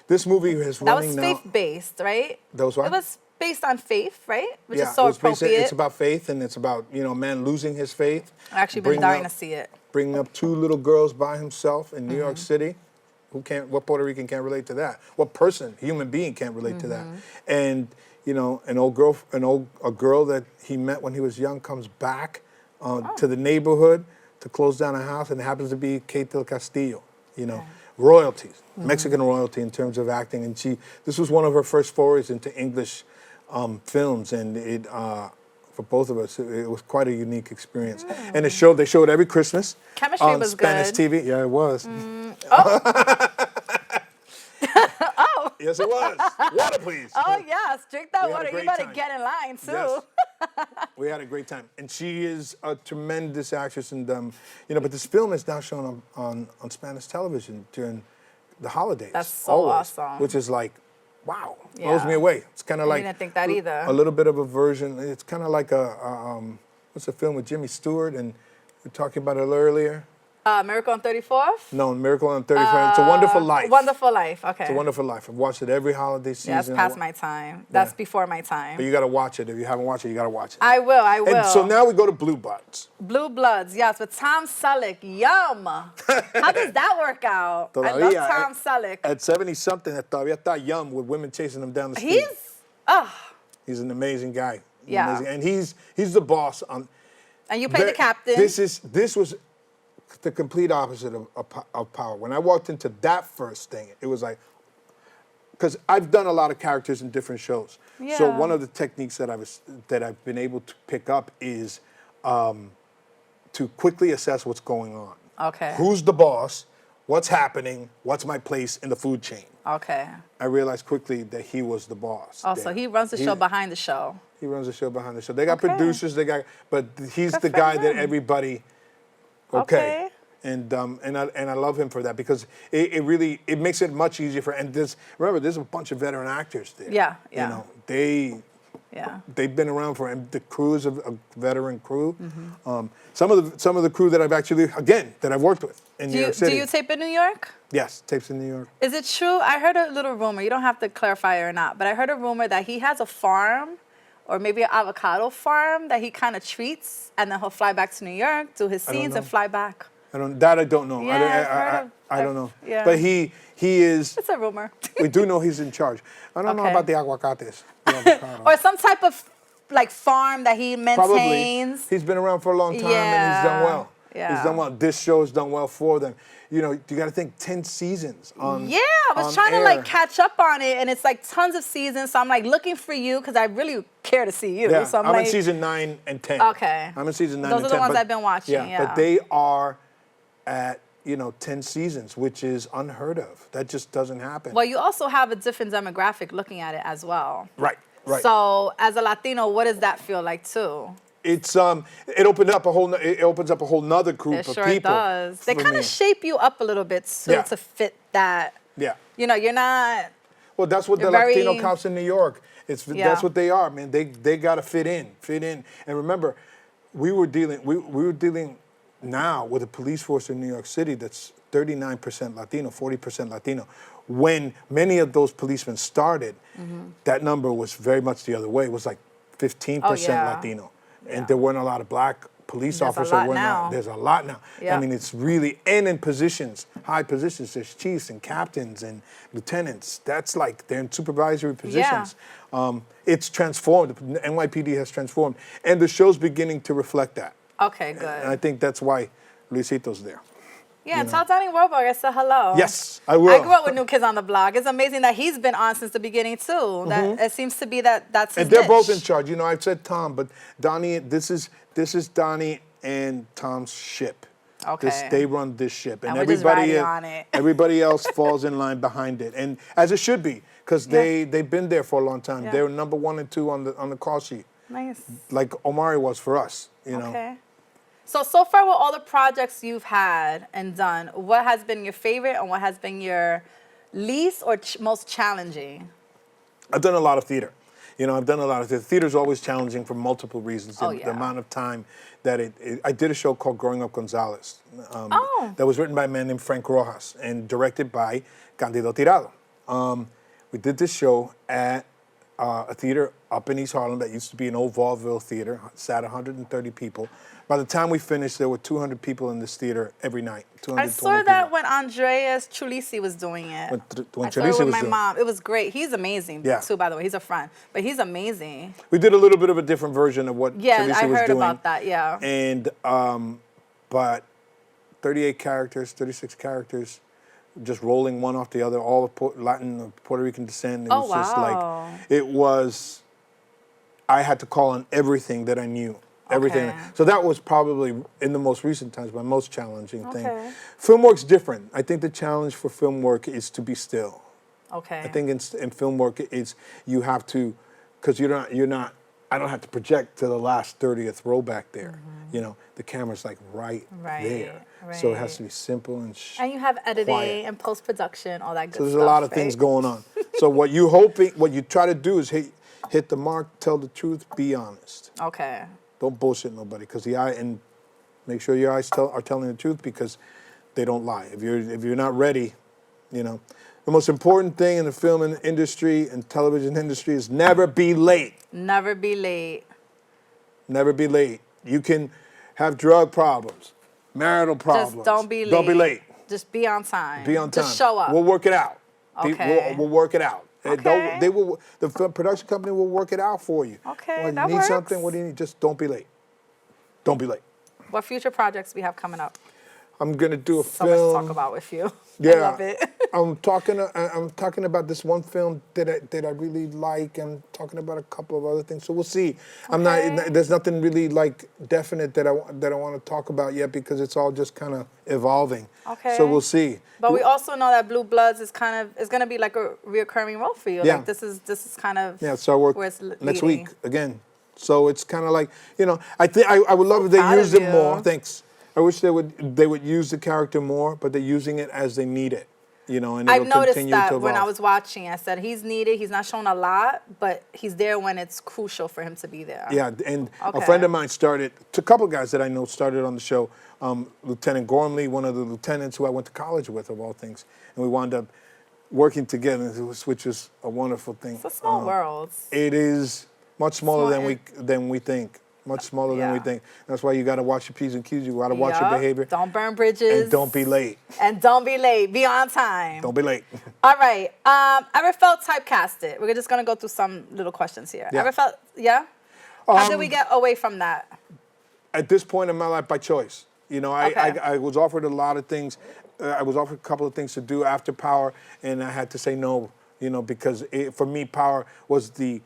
This movie is That running was now. faith-based, right? That was what? It was based on faith, right? Which is it so was appropriate. it's about faith, and it's about a man losing his faith. I've actually been dying to see it. Bringing up 2 little girls by himself in New York City. What Puerto Rican can't relate to that? What person, human being, can't relate to that? And a girl that he met when he was young comes back to the neighborhood to close down a house, and it happens to be Kate del Castillo. Royalties, Mexican royalty in terms of acting, and this was one of her first forays into English films, and it. For both of us, it was quite a unique experience. And they showed it every Christmas. Chemistry on was Spanish good. TV. Yeah, it was. Oh. Yes, it was. Water, please. Oh, yes. Drink that We had a water. You great better time. get in line, too. Yes. We had a great time. And she is a tremendous actress. And, but this film is now shown on Spanish television during the holidays. That's so always, awesome. which is like, wow, Yeah. blows me away. It's kind of like. I didn't think that either. A little bit of a version. It's kind of like what's the film with Jimmy Stewart? And we were talking about it earlier. Miracle on 34th? No, Miracle on 34th. It's a Wonderful Life. Wonderful Life, okay. It's a Wonderful Life. I've watched it every holiday season. Yeah, that's past my time. That's before my time. But you got to watch it. If you haven't watched it, you got to watch it. I will. And so now we go to Blue Bloods. Blue Bloods, yes, with Tom Selleck. Yum. How does that work out? I love Tom Selleck. At 70-something, todavía está young with women chasing him down the street. He's an amazing guy. Yeah. Amazing. And he's the boss. And you play the captain. This was the complete opposite of Power. When I walked into that first thing, it was like, because I've done a lot of characters in different shows. Yeah. So one of the techniques that I've been able to pick up is to quickly assess what's going on. Okay. Who's the boss? What's happening? What's my place in the food chain? Okay. I realized quickly that he was the boss. Oh, so he runs the show behind the show. He runs the show behind the show. They got Okay. producers. But he's Good the for guy that him. everybody. Okay. And I love him for that because it really makes it much easier for. And remember, there's a bunch of veteran actors there. Yeah, You yeah. know, Yeah. they've been around for, and the crew is a veteran crew. Mm-hmm. Some of the crew that I've actually that I've worked with in New York City. Do you tape in New York? Yes, tapes in New York. Is it true? I heard a little rumor. You don't have to clarify it or not, but I heard a rumor that he has a farm, or maybe an avocado farm that he kind of treats, and then he'll fly back to New York, do his scenes, and fly back. I don't know. Yeah, I don't know. yeah. But he is. It's a rumor. We do know he's in charge. I don't know Okay. about the aguacates. The avocado. Or some type of like farm that he Probably. maintains. He's been around for a long time and he's done well. Yeah. He's done well. This show has done well for them. You know, you got to think 10 seasons on. Yeah, I was on trying to air. like catch up on it, and it's like tons of seasons. So I'm like looking for you because I really care to see you. Yeah, So I'm I'm like, in season 9 and 10. Okay. I'm in season 9 Those and are 10. the ones but- I've been watching, yeah. But they are at 10 seasons, which is unheard of. That just doesn't happen. Well, you also have a different demographic looking at it as well. Right. So as a Latino, what does that feel like too? It's it opens up a whole nother group It of sure people. does. They for kind me. of shape you up a little bit too Yeah. to fit that. Yeah. You know, you're not. Well, that's what the You're very- Latino cops in New York. Yeah. That's what they are, man. They got to fit in. And remember, we were dealing now with a police force in New York City that's 39% Latino, 40% Latino. When many of those policemen started, that number was very much the other way. It was like 15% yeah. Latino, Yeah. and there weren't a lot of black police There's a officers. lot now. There's a lot now. Yeah. I mean, it's really, and in positions, high positions, there's chiefs and captains and lieutenants. That's like, they're in supervisory positions. It's transformed. The NYPD has transformed. And the show's beginning to reflect that. Okay, good. And I think that's why Luisito's there. Yeah, and tell Donnie Wahlberg I said hello. Yes, I will. I grew up with New Kids on the Block. It's amazing that he's been on since the beginning too. That it seems to be that's his And they're both niche. in charge. You know, I've said Tom, but Donnie, this is Donnie and Tom's ship. Okay. They run this ship, And we're just riding on it. everybody else falls in line behind it, and as it should be, because they've been there for a long time. Yeah. They're number 1 and 2 on the call sheet, Nice. like Omari was for us. You know. Okay. So far with all the projects you've had and done, what has been your favorite and what has been your least or most challenging? I've done a lot of theater. You know, I've done a lot of theater. Theater's always challenging for multiple reasons. Oh, The yeah. amount of time that I did a show called Growing Up Gonzalez. That was written by a man named Frank Rojas and directed by Candido Tirado. We did this show at a theater up in East Harlem that used to be an old vaudeville theater, sat 130 people. By the time we finished, there were 200 people in this theater every night. I saw that when Andreas Chulisi was doing it. When I saw it Chulisi with was my doing it. mom. It was great. He's amazing Yeah. too, by the way. He's a friend, but he's amazing. We did a little bit of a different version of what Yeah, Chulisi I was heard doing. about that. Yeah. And but 38 characters, 36 characters, just rolling one off the other, all of Latin, Puerto Rican descent. It was just wow. like, it was, I had to call on everything that I knew. Everything. Okay. So that was probably, in the most recent times, my most challenging thing. Okay. Film work's different. I think the challenge for film work is to be still. Okay. I think in film work, it's, you have to, because you're not, I don't have to project to the last 30th row back there. You know, the camera's like right there. So it has to be simple and And you have editing quiet. and post-production, all that good So stuff. there's a lot of things going on. So what you try to do is hit the mark, tell the truth, be honest. Okay. Don't bullshit nobody, because and make sure your eyes are telling the truth, because they don't lie. If you're not ready, you know. The most important thing in the film industry and television industry is never be late. Never be late. Never be late. You can have drug problems, marital problems. Just don't be late. Don't be late. Just be on time. Be on time. Just show up. We'll work it out. Okay. We'll work it out. Okay. They will. The production company will work it out for you. Okay, Well, you that need works. something? What do you need? Just don't be late. Don't be late. What future projects we have coming up? I'm gonna do a So film. much to talk about with you. Yeah, I love it. I'm talking about this one film that I really like. I'm talking about a couple of other things. So we'll see. Okay. There's nothing really like definite that I want to talk about yet, because it's all just kind of evolving. Okay. So we'll see. But we also know that Blue Bloods is going to be like a reoccurring role for you. Yeah. Like this is kind of Yeah, so I work where it's next leading. week again. So it's kind of like, you know, I think I would love if they proud used of it more. you. Thanks. I wish they would use the character more, but they're using it as they need it, you know, and it'll I've noticed continue to that evolve. when I was watching. I said he's needed. He's not shown a lot, but he's there when it's crucial for him to be there. Yeah, and a Okay. friend of mine started, a couple of guys that I know started on the show, Lieutenant Gormley, one of the lieutenants who I went to college with, of all things, and we wound up working together, which is a wonderful thing. It's a small world. It is much smaller Small than we think. Much smaller than we Yeah. think. That's why you got to watch your P's and Q's. You got to watch your Yup. behavior. Don't burn bridges. And don't be late. And don't be late. Be on time. Don't be late. All right. Ever felt typecasted? We're just gonna go through some little questions here. Yeah. Ever felt? Yeah. How did we get away from that? At this point in my life, by choice. You know, Okay. I was offered a lot of things. I was offered a couple of things to do after Power, and I had to say no. You know, because for me, Power was the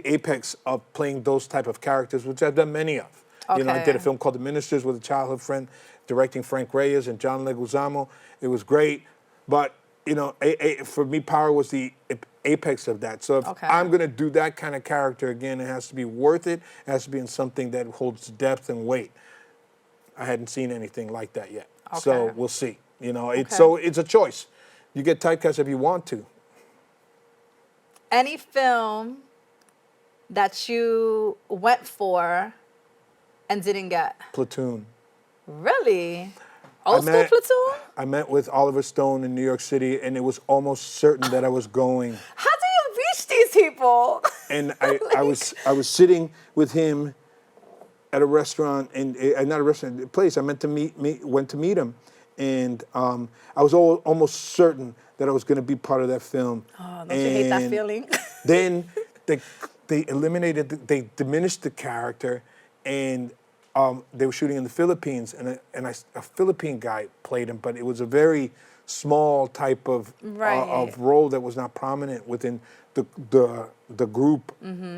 apex of playing those type of characters, which I've done many of. You know, I did a Okay. film called The Ministers with a childhood friend, directing Frank Reyes and John Leguizamo. It was great, but you know, for me, Power was the apex of that. So if Okay. I'm gonna do that kind of character again, it has to be worth it. It has to be in something that holds depth and weight. I hadn't seen anything like that yet, so Okay. we'll see. You know, Okay. so it's a choice. You get typecast if you want to. Any film that you went for and didn't get? Platoon. Really? Old school met- Platoon? I met with Oliver Stone in New York City, and it was almost certain that I was going. How do you reach these people? And I was sitting with him at a restaurant, and not a restaurant, a place. I went to meet him, and I was almost certain that I was going to be part of that film. Oh, don't you hate that And feeling? Then they diminished the character, and they were shooting in the Philippines, and a Philippine guy played him, but it was a very small type of Right. role that was not prominent within the group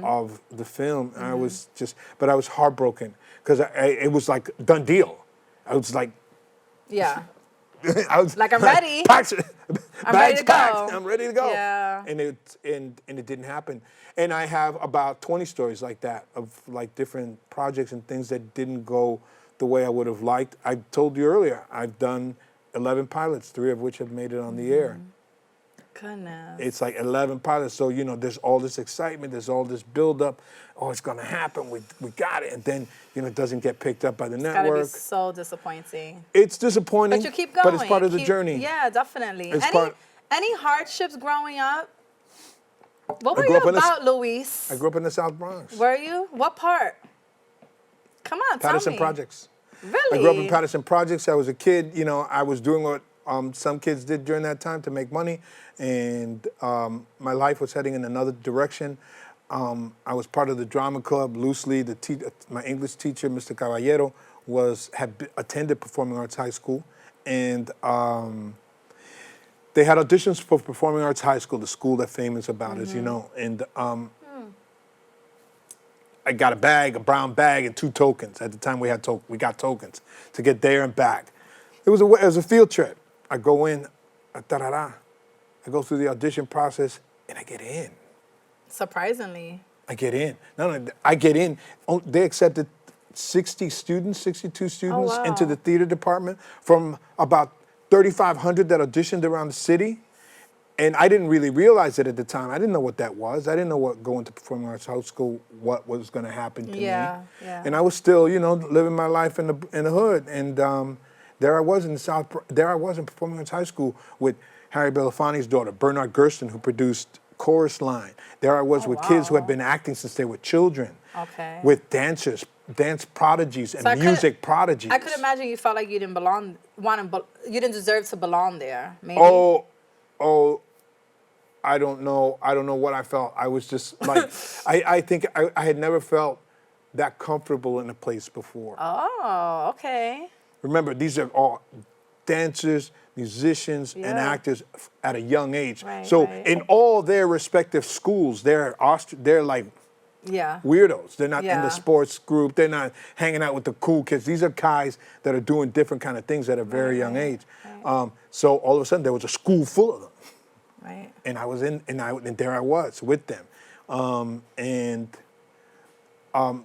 of the film. And I was but I was heartbroken because it was like done deal. I was like, Yeah. I was Like, I'm ready. Bags ready to packed. go. I'm ready to go. Yeah. And it didn't happen. And I have about 20 stories like that of like different projects and things that didn't go the way I would have liked. I told you earlier, I've done 11 pilots, 3 of which have made it on the air. Goodness. It's like 11 pilots. So, you know, there's all this excitement, there's all this buildup. Oh, it's going to happen. We got it. And then, you know, it doesn't get picked up by the Gotta be network. so disappointing. It's disappointing. But you keep going. But it's part of the Keep- journey. Yeah, definitely. It's part- Any hardships growing up? What were grew you up in this- about, Luis? I grew up in the South Bronx. Were you? What part? Come on, tell Patterson me. Projects. Really? I grew up in Patterson Projects. I was a kid, you know, I was doing what some kids did during that time to make money, and my life was heading in another direction. I was part of the drama club loosely. My English teacher, Mr. Caballero, had attended Performing Arts High School, and they had auditions for Performing Arts High School, the school that famous about, as you know, and I got a brown bag, and 2 tokens. At the time, we got tokens to get there and back. It was a field trip. I go in, I go through the audition process, and I get in. Surprisingly. I get in. No, I get in. They accepted 62 students wow. into the theater department from about 3,500 that auditioned around the city. And I didn't really realize it at the time. I didn't know what that was. I didn't know what going to Performing Arts High School, what was going to happen to me. Yeah. And I was still, you know, living my life in the hood. And there I was in Performing Arts High School with Harry Belafonte's daughter, Bernard Gersten, who produced Chorus Line. There I was with kids who had been acting since they were children. Okay. With dancers, dance prodigies, and So music prodigies. I could imagine you felt like you didn't belong, you didn't deserve to belong there. Maybe. Oh, I don't know. I don't know what I felt. I was just like, I think I had never felt that comfortable in a place before. Oh, okay. Remember, these are all dancers, musicians, and Yeah. actors at a young age. Right, So right. in all their respective schools, they're like Yeah. weirdos. They're not in Yeah. the sports group. They're not hanging out with the cool kids. These are guys that are doing different kind of things at a very young age. So all of a sudden, there was a school full of them. Right. And I was and there I was with them. And How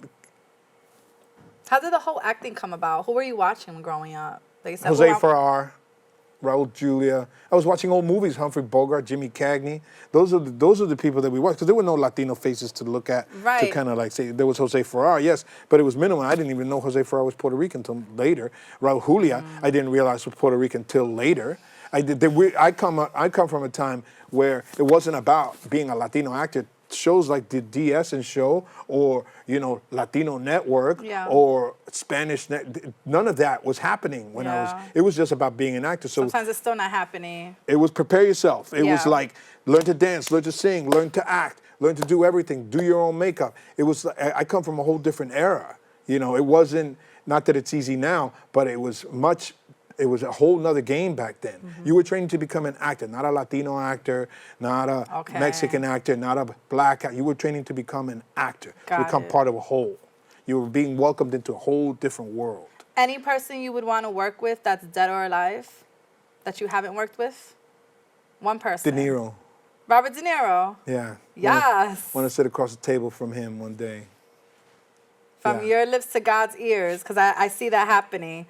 did the whole acting come about? Who were you watching growing up? Like you said, Jose Ferrer, Raul Julia. I was watching old movies, Humphrey Bogart, Jimmy Cagney. Those are the people that we watched, because there were no Latino faces to look at to Right. kind of like say, there was Jose Ferrer, yes, but it was minimal. I didn't even know Jose Ferrer was Puerto Rican until later. Raul Julia, I didn't realize was Puerto Rican until later. I come from a time where it wasn't about being a Latino actor. Shows like the D'essence Show or, you know, Latino Network Yeah. or Spanish, none of that was happening when Yeah. it was just about being an actor. So Sometimes it's still not happening. it was prepare yourself. It was Yeah. like learn to dance, learn to sing, learn to act, learn to do everything, do your own makeup. It was, I come from a whole different era. You know, it wasn't, not that it's easy now, but it was a whole nother game back then. You were training to become an actor, not a Latino actor, not a Okay. Mexican actor, not a black actor. You were training to become an actor, to Got become it. part of a whole. You were being welcomed into a whole different world. Any person you would want to work with that's dead or alive that you haven't worked with? One person. De Niro, Robert De Niro. yeah. Yes. Want to sit across the table from him one day. From Yeah. your lips to God's ears, because I see that happening.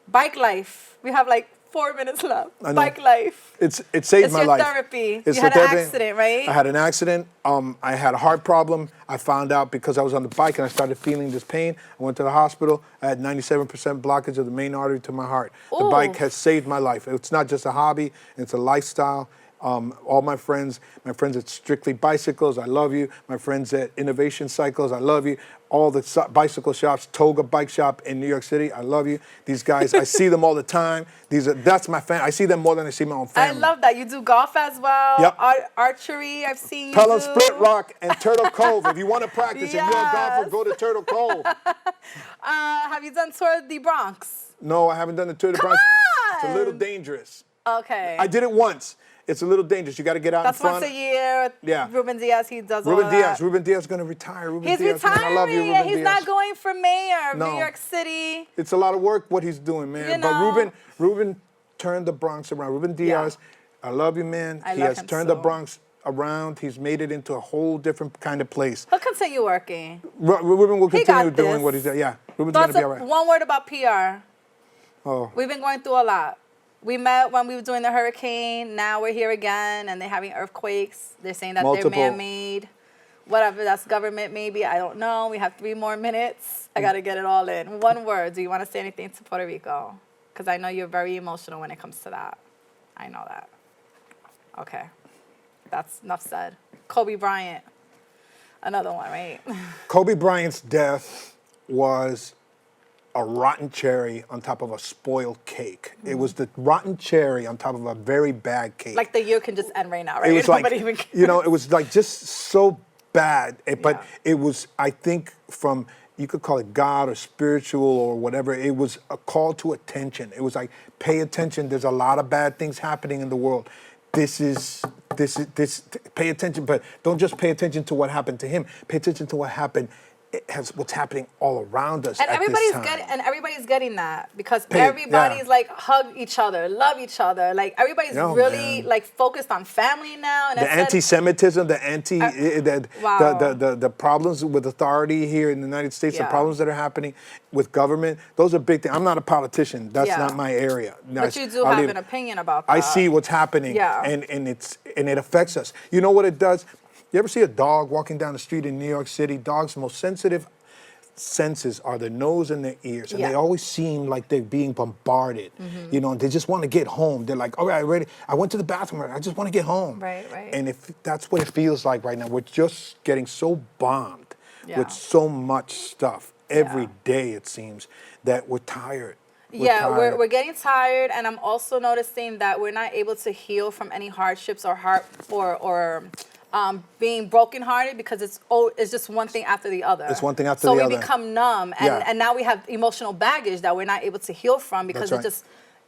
Bike life. We have like 4 minutes left. I know. Bike life. It saved It's my your life. therapy. It's You had the an therapy. accident, right? I had an accident. I had a heart problem. I found out because I was on the bike and I started feeling this pain. I went to the hospital. I had 97% blockage of the main artery to my heart. The bike Ooh. has saved my life. It's not just a hobby. It's a lifestyle. All my friends at Strictly Bicycles, I love you. My friends at Innovation Cycles, I love you. All the bicycle shops, Toga Bike Shop in New York City, I love you. These guys, I see them all the time. That's my family. I see them more than I see my own I family. love that. You do golf as well. Yep. Archery, I've seen you Pelham do. Split Rock and Turtle Cove. If you want to practice and you're a golfer, Yes. go to Turtle Cove. Have you done Tour de Bronx? No, I haven't done the Tour de Come France. It's a on! little dangerous. Okay. I did it once. It's a little dangerous. You got to get out That's in front. once a year. Yeah. Ruben Diaz, he does all Ruben of Diaz. that. Ruben Diaz is going to retire. Ruben He's Diaz, man, retiring, I love you, Ruben and he's Diaz. not going for mayor of No. New York City. It's a lot of work what he's doing, man. You But know. Ruben turned the Bronx around. Ruben Diaz, I love you, man. I He love has him turned the so. Bronx around. He's made it into a whole different kind of place. He'll continue working. Ruben will He continue got doing this. what he's doing. Yeah, Ruben's going to Thoughts be all of right. one word about PR. Oh. We've been going through a lot. We met when we were doing the hurricane. Now we're here again, and they're having earthquakes. They're saying that Multiple. they're man-made. Whatever, that's government maybe. I don't know. We have 3 more minutes. I got to get it all in. One word. Do you want to say anything to Puerto Rico? Because I know you're very emotional when it comes to that. I know that. Okay. That's enough said. Kobe Bryant. Another one, right? Kobe Bryant's death was a rotten cherry on top of a spoiled cake. It was the rotten cherry on top of a very bad cake. Like the year can just end right now, right? It was like, Nobody even cares. you know, it was like just so bad. But Yeah. it was, I think, from, you could call it God or spiritual or whatever, it was a call to attention. It was like, pay attention. There's a lot of bad things happening in the world. Pay attention, but don't just pay attention to what happened to him. Pay attention to what happened. What's happening all around us And at everybody's this time. everybody's getting that because Yeah. everybody's like hug each other, love each other. Like everybody's Yo, really man. like focused on family now. And The anti-Semitism, Wow. the problems with authority here in the United States, the Yeah. problems that are happening with government, those are big things. I'm not a politician. That's Yeah. not my area. But you do I'll have leave- an opinion about that. I see what's happening, Yeah. and it affects us. You know what it does? You ever see a dog walking down the street in New York City? Dogs' most sensitive senses are the nose and the ears, and Yeah. they always seem like they're being bombarded. You know, and they just want to get home. They're like, all right, ready. I went to the bathroom. I just want to get home. Right, right. And if that's what it feels like right now, we're just getting so bombed Yeah. with so much stuff every Yeah. day. It seems that we're tired. Yeah, tired. we're getting tired, and I'm also noticing that we're not able to heal from any hardships or being brokenhearted because it's just one thing after the other. It's one thing after so the we other. become numb, and, Yeah. and now we have emotional baggage that we're not able to heal from because That's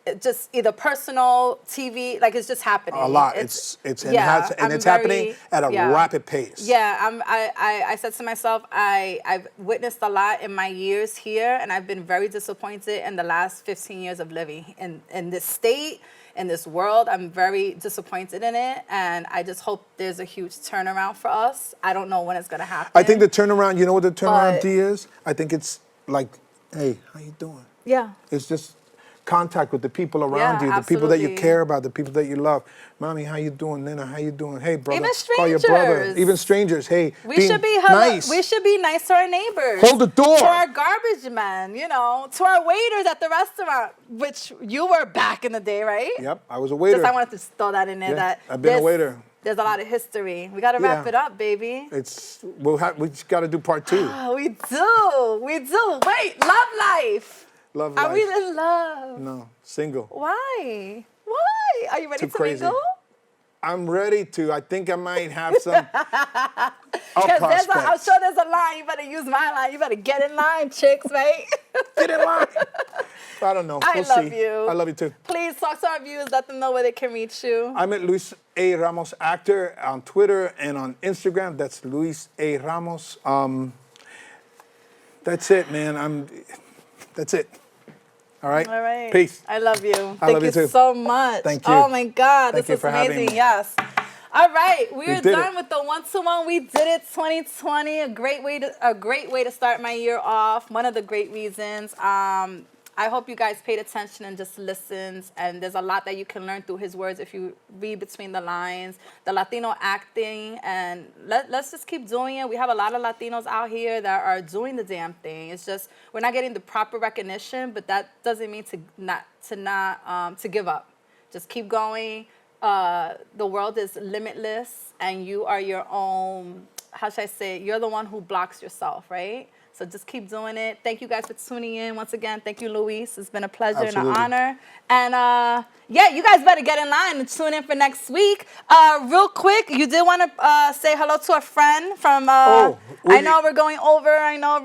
right. just either personal, TV, like it's just happening. A lot. It's happening at a rapid pace. Yeah, I said to myself, I've witnessed a lot in my years here, and I've been very disappointed in the last 15 years of living in this state, in this world. I'm very disappointed in it, and I just hope there's a huge turnaround for us. I don't know when it's gonna happen. I think the turnaround, you know what the turnaround D is? I think it's like, hey, how you doing? Yeah. It's just contact with the people around you, the people that you care about, the people that you love. Mommy, how you doing? Nina, how you doing? Hey, brother, even call your brother. Even strangers, hey, we should be nice. We should be nice to our neighbors. Hold the door. To our garbage men, you know, to our waiters at the restaurant, which you were back in the day, right? Yep, I was a waiter. Just I wanted to throw that in there. That I've been a waiter. There's a lot of history. We got to wrap it up, baby. We just got to do part 2. We do. Wait, love life. Love life. Are we in love? No, single. Why? Are you ready to crazy. mingle? I'm ready to. I think I might have some. Because I'm sure there's a line. You better use my line. You better get in line, chicks, right? Get in line. I don't know. I love you. I love you too. Please talk to our viewers. Let them know where they can reach you. I'm at Luis A. Ramos Actor on Twitter and on Instagram. That's Luis A. Ramos. That's it, man. That's it. All right? All right. Peace. I love you. Thank you too. So much. Thank you. Oh, my God. Thank this is amazing. Yes. All right. We're done with the one-to-one. We did it 2020. A great way to start my year off. One of the great reasons. I hope you guys paid attention and just listened. And there's a lot that you can learn through his words if you read between the lines. The Latino acting, and let's just keep doing it. We have a lot of Latinos out here that are doing the damn thing. It's just we're not getting the proper recognition, but that doesn't mean to give up. Just keep going. The world is limitless, and you are your own. How should I say it? You're the one who blocks yourself, right? So just keep doing it. Thank you guys for tuning in. Once again, thank you, Luis. It's been a pleasure and an honor. And yeah, you guys better get in line and tune in for next week. Real quick, you did want to say hello to a friend from, I know we're going over,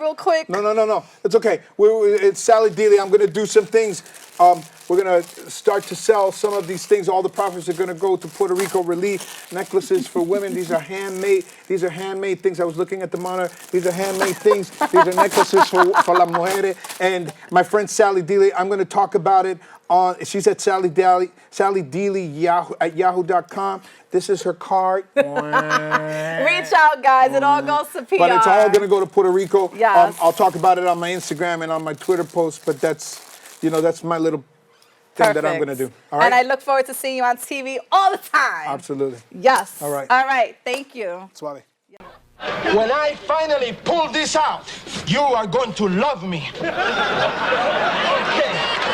real quick. No. It's okay. It's Sally Dealey. I'm going to do some things. We're going to start to sell some of these things. All the profits are going to go to Puerto Rico relief. Necklaces for women. These are handmade. These are handmade things. I was looking at the monitor. These are handmade things. These are necklaces for las mujeres. And my friend Sally Dealey, I'm going to talk about it she's at Sally Dealey at yahoo.com. This is her card. Reach out, guys. It all goes to PR. But it's all going to go to Puerto Rico. Yes. I'll talk about it on my Instagram and on my Twitter post, but that's my little thing that I'm going to do. All right? And I look forward to seeing you on TV all the time. Absolutely. Yes. All right. All right. Thank you. Suave. When I finally pull this out, you are going to love me. Okay.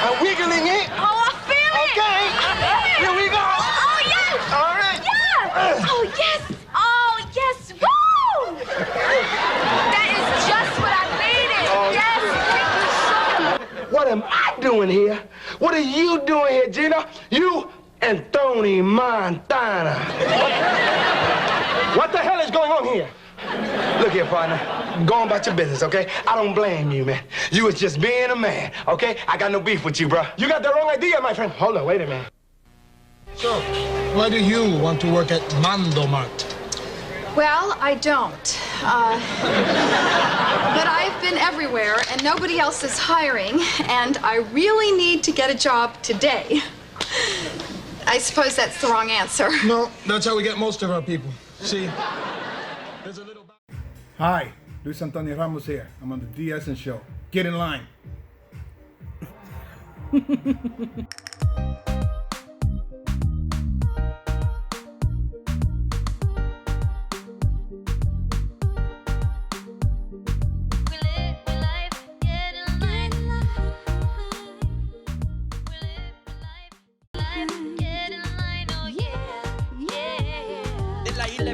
I'm wiggling it. Oh, I feel it. Okay. I feel it. Here we go. Oh, yes. All right. Yeah. Oh, yes. Oh, yes. Woo! That is just what I needed. Yes. Thank you so much. What am I doing here? What are you doing here, Gina? You and Tony Montana. What the hell is going on here? Look here, partner. Go on about your business, okay? I don't blame you, man. You was just being a man, okay? I got no beef with you, bro. You got the wrong idea, my friend. Hold on, wait a minute. So, why do you want to work at Mando Mart? Well, I don't. But I've been everywhere, and nobody else is hiring, and I really need to get a job today. I suppose that's the wrong answer. No, that's how we get most of our people. See, there's a little... Hi, Luis Antonio Ramos here. I'm on the D'essence Show. Get in line.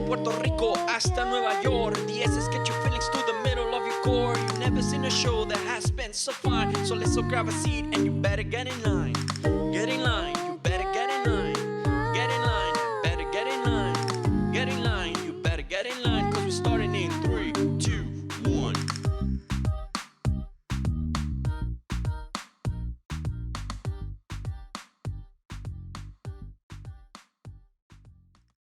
Puerto Rico hasta Nueva York. D'essence get your feelings to the middle of your core. You've never seen a show that has been so fun. So let's all grab a seat and you better get in line.